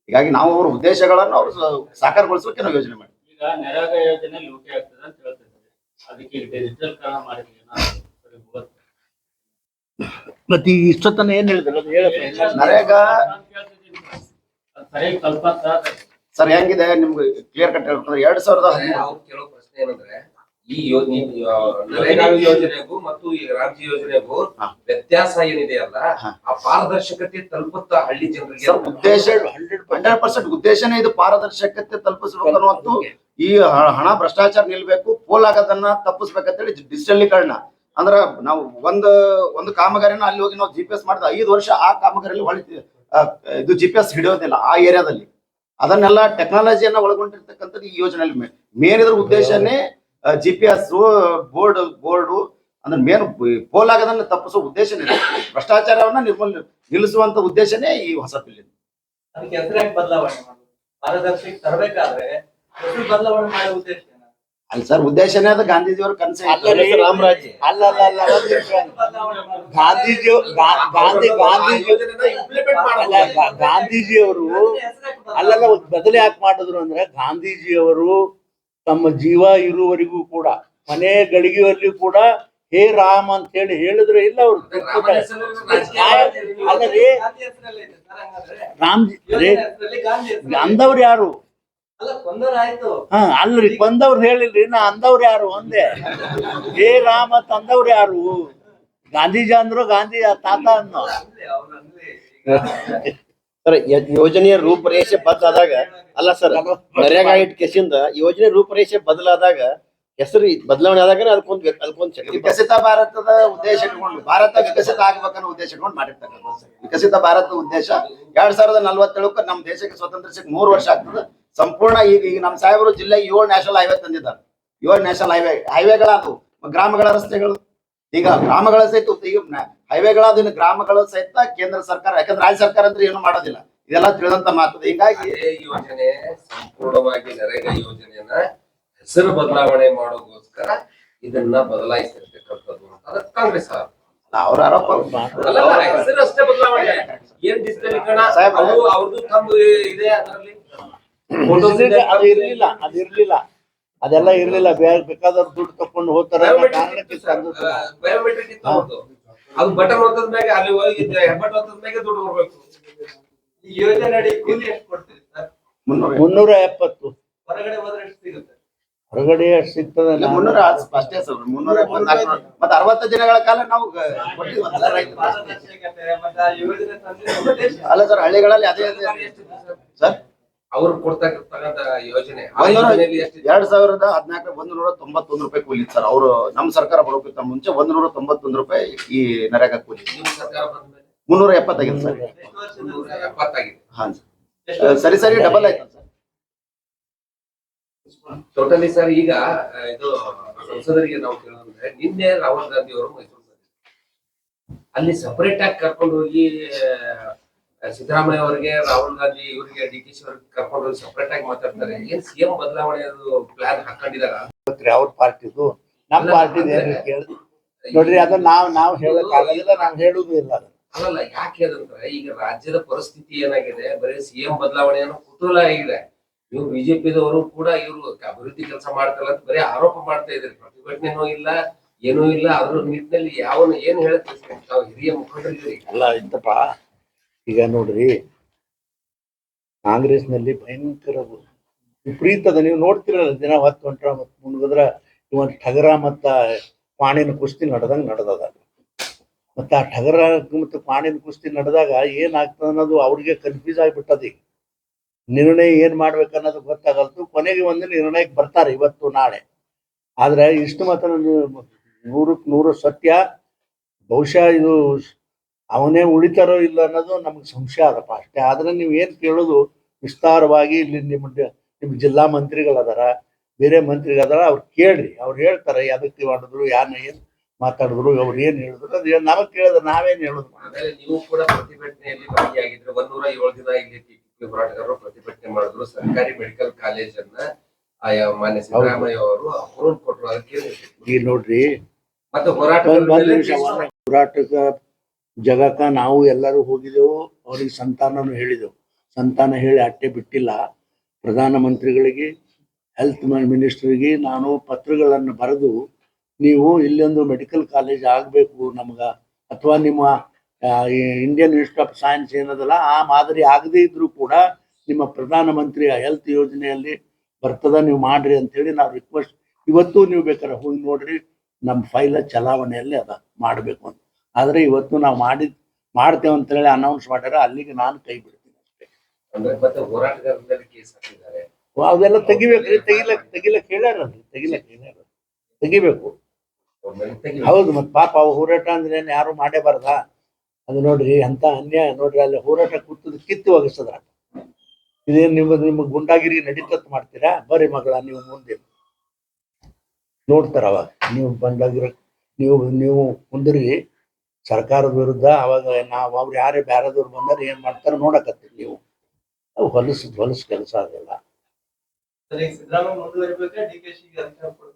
ಹೀಗಾಗಿ ನಾವು ಅವ್ರ ಉದ್ದೇಶಗಳನ್ನು ಅವ್ರು ಸಾಕಾರಗೊಳಿಸಲಿಕ್ಕೆ ನಾವು ಯೋಜನೆ ಮಾಡಿದ್ವಿ. ಈಗ ನರೇಗಾ ಯೋಜನೆ ಲೂಟಿ ಆಗ್ತದೆ ಅಂತ ಹೇಳ್ತಿದ್ದಾರೆ, ಅದಕ್ಕೆ ಡಿಜಿಟಲ್ ಕಾರಣ ಮಾಡಿದ್ವಿ. ಮತ್ತೆ ಈ ಇಷ್ಟೊತ್ತನ ಏನ್ ಹೇಳಿದ್ರು ಅದು ಹೇಳಪ್ಪ. ನರೇಗಾ ಸರಿಯಾಗಿ ಕಲ್ಪಂತ ಸರ್ ಹೆಂಗಿದೆ ನಿಮ್ಗೆ ಕ್ಲಿಯರ್ ಕಟ್ ಹೇಳ್ತಾರೆ. 2013 ಅವ್ರು ಕೇಳೋ ಪ್ರಶ್ನೆ ಏನಂದ್ರೆ, ಈ ನರೇಗಾ ಯೋಜನೆಗೂ ಮತ್ತು ಈ ರಾಮ್ಜಿ ಯೋಜನೆಗೂ ಹಾ. ವ್ಯತ್ಯಾಸ ಏನಿದೆಯಲ್ಲ ಹಾ. ಆ ಪಾರದರ್ಶಕತೆ ತಲುಪುತ್ತಾ ಹಳ್ಳಿ ಜನರಿಗೆ ಸರ್ ಉದ್ದೇಶ 100% ಉದ್ದೇಶನೇ ಇದು ಪಾರದರ್ಶಕತೆ ತಲುಪಿಸಬೇಕು ಅನ್ನುವಂಥ ಈ ಹಣ ಭ್ರಷ್ಟಾಚಾರ ನಿಲ್ಬೇಕು, ಪೋಲ್ ಆಗೋದನ್ನ ತಪ್ಪಿಸ್ಬೇಕಂತೇಳಿ ಡಿಜಿಟಲೀಕರಣ ಅಂದ್ರ ನಾವು ಒಂದು ಕಾಮಗಾರಿನ ಅಲ್ಲಿ ಹೋಗಿ ನಾವು GPS ಮಾಡಿದ 5 ವರ್ಷ ಆ ಕಾಮಗಾರಿಯಲ್ಲಿ ಇದು GPS ಹಿಡಿಯೋದಿಲ್ಲ ಆ ಏರಿಯಾದಲ್ಲಿ. ಅದನ್ನೆಲ್ಲ ಟೆಕ್ನಾಲಜಿಯನ್ನ ಒಳಗೊಂಡಿರ್ತಕ್ಕಂಥದ್ದು ಈ ಯೋಜನೆಯಲ್ಲಿ ಮೇನ್ ಇದ್ರ ಉದ್ದೇಶನೇ GPS ಬೋರ್ಡು ಅಂದ್ರೆ ಮೇನ್ ಪೋಲ್ ಆಗೋದನ್ನ ತಪ್ಪಿಸೋ ಉದ್ದೇಶನೇ ಭ್ರಷ್ಟಾಚಾರವನ್ನ ನಿಲ್ಲಿಸುವಂತ ಉದ್ದೇಶನೇ ಈ ಹೊಸ ಬಿಲ್. ಅದಕ್ಕೆ ಹೆಸರಾಗಿ ಬದಲಾವಣೆ ಮಾಡೋದು, ಪಾರದರ್ಶಕ ತರಬೇಕಾದ್ರೆ ಹೆಸರು ಬದಲಾವಣೆ ಮಾಡೋ ಉದ್ದೇಶ ಅಲ್ಲಿ ಸರ್ ಉದ್ದೇಶನೇ ಅದು ಗಾಂಧೀಜಿಯವರ ಕನಸೇ ರಾಮರಾಜ್ಯ ಅಲ್ಲ ಒಂದ್ ನಿಮಿಷ. ಗಾಂಧೀಜಿಯವರು ಬದಲು ಯಾಕೆ ಮಾಡಿದ್ರು ಅಂದ್ರೆ ಗಾಂಧೀಜಿಯವರು ತಮ್ಮ ಜೀವ ಇರುವವರೆಗೂ ಕೂಡ ಮನೆ ಗಳಿಗೆಯಲ್ಲಿಯೂ ಕೂಡ ಹೇ ರಾಮ್ ಅಂತ ಹೇಳಿ ಹೇಳಿದ್ರೆ ಇಲ್ಲ ಅವ್ರು ಅಲ್ಲರಿ ರಾಮ್ಜಿ ಅಂದವ್ರು ಯಾರು? ಅಲ್ಲ ಕೊಂದರಾಯ್ತು. ಅಲ್ರಿ ಕೊಂದವ್ರು ಹೇಳಿಲ್ರಿ, ನಾ ಅಂದವ್ರು ಯಾರು ಒಂದೇ. ಹೇ ರಾಮ ಅಂತ ಅಂದವ್ರು ಯಾರು? ಗಾಂಧೀಜಿ ಅಂದ್ರು ಗಾಂಧಿ ತಾತ ಅನ್ನೋ. ಸರ್ ಯೋಜನೆಯ ರೂಪರೇಷೆ ಬದಲಾದಾಗ ಅಲ್ಲ ಸರ್, ನರೇಗಾ ಇಟ್ ಕೇಸಿಂದ ಯೋಜನೆ ರೂಪರೇಷೆ ಬದಲಾದಾಗ ಹೆಸರು ಬದಲಾವಣೆ ಆದಾಗ ಅದಕ್ಕೊಂದು ಶಕ್ತಿ. ವಿಕಸಿತ ಭಾರತದ ಉದ್ದೇಶ ಇಟ್ಕೊಂಡು ಭಾರತ ವಿಕಸಿತ ಆಗ್ಬೇಕನ್ನೋ ಉದ್ದೇಶ ಇಟ್ಕೊಂಡು ಮಾಡಿರ್ತಕ್ಕಂಥ ವಿಕಸಿತ ಭಾರತದ ಉದ್ದೇಶ 2047ಕ್ಕೆ ನಮ್ಮ ದೇಶಕ್ಕೆ ಸ್ವಾತಂತ್ರ್ಯ ಸಿಕ್ಕ 3 ವರ್ಷ ಆಗ್ತದೆ ಸಂಪೂರ್ಣ. ಈಗ ನಮ್ಮ ಸಾಹೇಬರು ಜಿಲ್ಲೆಗೆ 7 ನ್ಯಾಷನಲ್ ಹೈವೇ ತಂದಿದ್ದಾರೆ. 7 ನ್ಯಾಷನಲ್ ಹೈವೇಗಳಾದವು, ಗ್ರಾಮಗಳ ರಸ್ತೆಗಳು. ಈಗ ಗ್ರಾಮಗಳ ಸಹಿತ ಈಗ ಹೈವೇಗಳಾದ ಇನ್ನು ಗ್ರಾಮಗಳ ಸಹಿತ ಕೇಂದ್ರ ಸರ್ಕಾರ, ಯಾಕಂದ್ರೆ ರಾಜ್ಯ ಸರ್ಕಾರ ಅಂದ್ರೆ ಏನು ಮಾಡೋದಿಲ್ಲ, ಇದೆಲ್ಲ ತಿಳಿದಂತ ಮಾತು. ಹೀಗಾಗಿ ಯೋಜನೆ ಸಂಪೂರ್ಣವಾಗಿ ನರೇಗಾ ಯೋಜನೆಯನ್ನ ಹೆಸರು ಬದಲಾವಣೆ ಮಾಡೋಗೋಸ್ಕರ ಇದನ್ನ ಬದಲಾಯಿಸಿರ್ತಕ್ಕಂಥದ್ದು ಅಂತ ಕಾಂಗ್ರೆಸ್ ಅವ್ರ ಆರೋಪ. ಹೆಸರು ಅಷ್ಟೇ ಬದಲಾವಣೆ, ಏನ್ ಡಿಜಿಟಲೀಕರಣ ಅವ್ರದ್ದು ತಮ್ಮ ಇದೆ ಅದರಲ್ಲಿ ಅದಿರ್ಲಿಲ್ಲ, ಅದೆಲ್ಲ ಇರ್ಲಿಲ್ಲ. ಬೇಕಾದವ್ರು ದುಡ್ಡು ತಕೊಂಡು ಹೋಗ್ತಾರೆ ಬಯೋಮೆಟ್ರಿಕ್ ಇತ್ತು ಅವ್ರದ್ದು. ಅದು ಬಟನ್ ಒತ್ತದ ಮ್ಯಾಗೆ ಅಲ್ಲಿ ಹೋಗಿ ಹೆಬ್ಬಟ್ ಒತ್ತದ ಮ್ಯಾಗೆ ದುಡ್ಡು ಬರ್ಬೇಕು. ಈ ಯೋಜನೆ ಅಡಿ ಕೂಲಿ ಎಷ್ಟು ಕೊಡ್ತೀರಿ ಸರ್? 370. ಹೊರಗಡೆ ಹೋದ್ರೆ ಎಷ್ಟು ಸಿಗುತ್ತೆ? ಹೊರಗಡೆ ಎಷ್ಟು ಸಿಗ್ತದೆ? 300 ಅಷ್ಟೇ ಸರ್. 374 ಮತ್ತೆ 60 ದಿನಗಳ ಕಾಲ ನಾವು ಕೊಟ್ಟಿದ್ವಲ್ಲ ರೈತರು. ಪಾರದರ್ಶಕತೆ ಮತ್ತೆ ಯೋಜನೆ ತಂದಿರೋ ಉದ್ದೇಶ ಅಲ್ಲ ಸರ್, ಹಳ್ಳಿಗಳಲ್ಲಿ ಅದೇ ಸರ್ ಅವ್ರು ಕೊಡ್ತಕ್ಕಂತ ಯೋಜನೆ 2014 191 ರೂಪಾಯಿ ಕೂಲಿ ಸರ್. ಅವರು ನಮ್ಮ ಸರ್ಕಾರ ಬರೋಕ್ಕಿಂತ ಮುಂಚೆ 191 ರೂಪಾಯಿ ಈ ನರೇಗಾ ಕೂಲಿ. ನಿಮ್ಮ ಸರ್ಕಾರ ಬಂದ್ಮೇಲೆ 370 ಆಗಿದೆ ಸರ್. 370 ಆಗಿದೆ. ಹಾ ಸರ್, ಸರಿ ಡಬಲ್ ಆಯ್ತು ಸರ್. Totally sir. ಈಗ ಇದು ಸಂಸದರಿಗೆ ನಾವು ಕೇಳೋದಂದ್ರೆ, ನಿನ್ನೆ ರಾಹುಲ್ ಗಾಂಧಿ ಅವರು ಮೈಸೂರು ಅಲ್ಲಿ ಸಪರೇಟ್ ಆಗಿ ಕರ್ಕೊಂಡು ಹೋಗಿ ಸಿದ್ದರಾಮಯ್ಯ ಅವರಿಗೆ, ರಾಹುಲ್ ಗಾಂಧಿ ಇವರಿಗೆ, DK ಅವ್ರಿಗೆ ಕರ್ಕೊಂಡು ಹೋಗಿ ಸಪರೇಟ್ ಆಗಿ ಮಾತಾಡ್ತಾರೆ. ಏನ್ CM ಬದಲಾವಣೆ ಪ್ಲಾನ್ ಹಾಕೊಂಡಿದಾರ ಅವ್ರ ಪಾರ್ಟಿದು ನಮ್ಮ ಪಾರ್ಟಿದು ನೋಡ್ರಿ, ಅದನ್ನ ನಾವು ಹೇಳಕ್ಕಾಗಲ್ಲ, ನಾವು ಹೇಳುದು ಇಲ್ಲ. ಅಲ್ಲಲ್ಲ, ಯಾಕೆ ಅದಂದ್ರೆ ಈಗ ರಾಜ್ಯದ ಪರಿಸ್ಥಿತಿ ಏನಾಗಿದೆ, ಬರೀ CM ಬದಲಾವಣೆಯನ್ನು ಕುತೂಹಲ ಆಗಿದೆ. ನೀವು ಬಿಜೆಪಿದವರು ಕೂಡ ಇವರು ಅಭಿವೃದ್ಧಿ ಕೆಲಸ ಮಾಡ್ತಾರಲ್ಲ ಅಂತ ಬರೀ ಆರೋಪ ಮಾಡ್ತಾ ಇದ್ರಿ. ಪ್ರತಿಭಟನೆನೂ ಇಲ್ಲ, ಏನೂ ಇಲ್ಲ. ಅದ್ರ ನಿಟ್ಟಿನಲ್ಲಿ ಏನ್ ಹೇಳ್ತೀವಿ ತಾವು ಹಿರಿಯ ಮುಖಂಡರಿದ್ದೀರಿ. ಅಲ್ಲ ಇಂತಪ್ಪ, ಈಗ ನೋಡ್ರಿ, ಕಾಂಗ್ರೆಸ್ನಲ್ಲಿ ಭಯಂಕರ ವಿಪರೀತದ ನೀವು ನೋಡ್ತಿರಲ್ಲ, ದಿನ ಹೊತ್ತು ಹೊಂಟ್ರ ಮತ್ ಮುನ್ಗದ್ರ ಇವತ್ತು ಠಗರ ಮತ್ತ ಪಾಣಿನ ಕುಸ್ತಿ ನಡೆದದ. ಮತ್ತ ಆ ಠಗರ ಮತ್ತು ಪಾಣಿನ ಕುಸ್ತಿ ನಡೆದಾಗ ಏನಾಗ್ತದ ಅನ್ನೋದು ಅವ್ರಿಗೆ ಕನ್ಫ್ಯೂಸ್ ಆಗಿಬಿಟ್ಟದ. ಈಗ ನಿರ್ಣಯ ಏನ್ ಮಾಡ್ಬೇಕನ್ನೋದು ಗೊತ್ತಾಗಲ್ತು. ಕೊನೆಗೆ ಒಂದು ನಿರ್ಣಯಕ್ಕೆ ಬರ್ತಾರೆ ಇವತ್ತು ನಾಳೆ. ಆದ್ರೆ ಇಷ್ಟು ಮಾತ್ರ 100ಕ್ಕೆ 100 ಸತ್ಯ. ಬಹುಶಃ ಇದು ಅವನೇ ಉಳಿತಾರೋ ಇಲ್ಲ ಅನ್ನೋದು ನಮ್ಗೆ ಸಂಶಯ ಅದಪ್ಪ ಅಷ್ಟೇ. ಆದ್ರೆ ನೀವು ಏನ್ ಕೇಳೋದು ವಿಸ್ತಾರವಾಗಿ ಇಲ್ಲಿ ನಿಮ್ಮ ಜಿಲ್ಲಾ ಮಂತ್ರಿಗಳದಾರ, ಬೇರೆ ಮಂತ್ರಿಗಳದಾರ, ಅವ್ರು ಕೇಳ್ರಿ. ಅವ್ರು ಹೇಳ್ತಾರೆ ಅದಕ್ಕೆ ಮಾಡಿದ್ರು, ಏನ್ ಮಾತಾಡಿದ್ರು, ಅವ್ರು ಏನ್ ಹೇಳಿದ್ರು. ಅದು ನಮಗ್ ಕೇಳಿದ್ರೆ ನಾವೇನ್ ಹೇಳುದು? ಆಮೇಲೆ ನೀವು ಕೂಡ ಪ್ರತಿಭಟನೆಯಲ್ಲಿ ಭಾಗಿಯಾಗಿದ್ರೆ. 107 ದಿನ ಇಲ್ಲಿ ಹೋರಾಟಗಾರರು ಪ್ರತಿಭಟನೆ ಮಾಡಿದ್ರು. ಸರ್ಕಾರಿ ಮೆಡಿಕಲ್ ಕಾಲೇಜನ್ನ ಮಾನ್ಯ ಸಿದ್ದರಾಮಯ್ಯ ಅವರು ಅಪ್ರೂವ್ ಕೊಟ್ಟರು. ಅದಕ್ಕೆ ಈಗ ನೋಡ್ರಿ, ಮತ್ತೆ ಹೋರಾಟಕ್ಕ ಜಗಕ್ಕ ನಾವು ಎಲ್ಲರೂ ಹೋಗಿದ್ದೆವು. ಅವ್ರಿಗೆ ಸಂತಾನನು ಹೇಳಿದೆವು. ಸಂತಾನ ಹೇಳಿ ಅಟ್ಟೆ ಬಿಟ್ಟಿಲ್ಲ. ಪ್ರಧಾನ ಮಂತ್ರಿಗಳಿಗೆ, ಹೆಲ್ತ್ ಮಿನಿಸ್ಟರ್ಗೆ ನಾನು ಪತ್ರಗಳನ್ನು ಬರೆದು, ನೀವು ಇಲ್ಲೊಂದು ಮೆಡಿಕಲ್ ಕಾಲೇಜ್ ಆಗಬೇಕು ನಮ್ಗ, ಅಥವಾ ನಿಮ್ಮ ಇಂಡಿಯನ್ ಇನ್ಸ್ಟಿಟ್ಯೂಟ್ ಆಫ್ ಸೈನ್ಸ್ ಏನದಲ್ಲ ಆ ಮಾದರಿ ಆಗದೇ ಇದ್ರು ಕೂಡ ನಿಮ್ಮ ಪ್ರಧಾನ ಮಂತ್ರಿಯ ಹೆಲ್ತ್ ಯೋಜನೆಯಲ್ಲಿ ಬರ್ತದ, ನೀವು ಮಾಡ್ರಿ ಅಂತೇಳಿ ನಾವು ರಿಕ್ವೆಸ್ಟ್ ಇವತ್ತು ನೀವು ಬೇಕಾದ್ರೆ ಹೋಗಿ ನೋಡ್ರಿ, ನಮ್ಮ ಫೈಲ ಚಲಾವಣೆಯಲ್ಲಿ ಅದ ಮಾಡಬೇಕು ಅಂತ. ಆದರೆ ಇವತ್ತು ನಾವು ಮಾಡ್ತೇವೆ ಅಂತ ಹೇಳಿ ಅನೌನ್ಸ್ ಮಾಡ್ಯಾರ, ಅಲ್ಲಿಗೆ ನಾನು ಕೈ ಬಿಡ್ತೀನಿ ಅಷ್ಟೇ. ಅಂದ್ರೆ ಮತ್ತೆ ಹೋರಾಟಗಾರರ ಮೇಲೆ ಕೇಸ್ ಹಾಕಿದ್ದಾರೆ. ಅವೆಲ್ಲ ತೆಗಿಬೇಕ್ರಿ, ತೆಗಿಲಕ್ ಹೇಳ್ಯಾರಲ್ರಿ, ತೆಗಿಬೇಕು. ಅವ್ರ ಮೇಲೆ ತೆಗಿಬೇಕು. ಹೌದು, ಮತ್ತೆ ಪಾಪ ಅವು ಹೋರಾಟ ಅಂದ್ರೆ ಏನ್ ಯಾರು ಮಾಡೇಬಾರ್ದ? ಅದು ನೋಡ್ರಿ ಅಂತ ಅನ್ಯಾಯ ನೋಡ್ರಿ, ಅಲ್ಲಿ ಹೋರಾಟ ಕೂತದ ಕಿತ್ತು ಒಗಸದ. ಇದೇನ್ ನಿಮ್ಮ ಗುಂಡಾಗಿರಿ ನಡೀತತ್ ಮಾಡ್ತೀರಾ? ಬರ್ರಿ ಮಗಳ ನೀವು ಮುಂದೆ ನೋಡ್ತಾರ, ಅವಾಗ ನೀವು ಬಂದಾಗಿರ ನೀವು ಕುಂದ್ರಿ ಸರ್ಕಾರದ ವಿರುದ್ಧ. ಅವಾಗ ಅವ್ರು ಯಾರೇ ಬ್ಯಾರದವ್ರು ಬಂದಾರ ಏನ್ ಮಾಡ್ತಾರ ನೋಡಕತ್ತೀರಿ ನೀವು. ಅವು ಹೊಲಸು ಕೆಲಸ ಆಗಲ್ಲ. ಸರಿ, ಸಿದ್ದರಾಮಯ್ಯ ಮುಂದುವರಿಬೇಕಾ ಡಿ ಕೆ ಶಿಗೆ ಅಧಿಕಾರ ಕೊಡ್ಬೇಕು?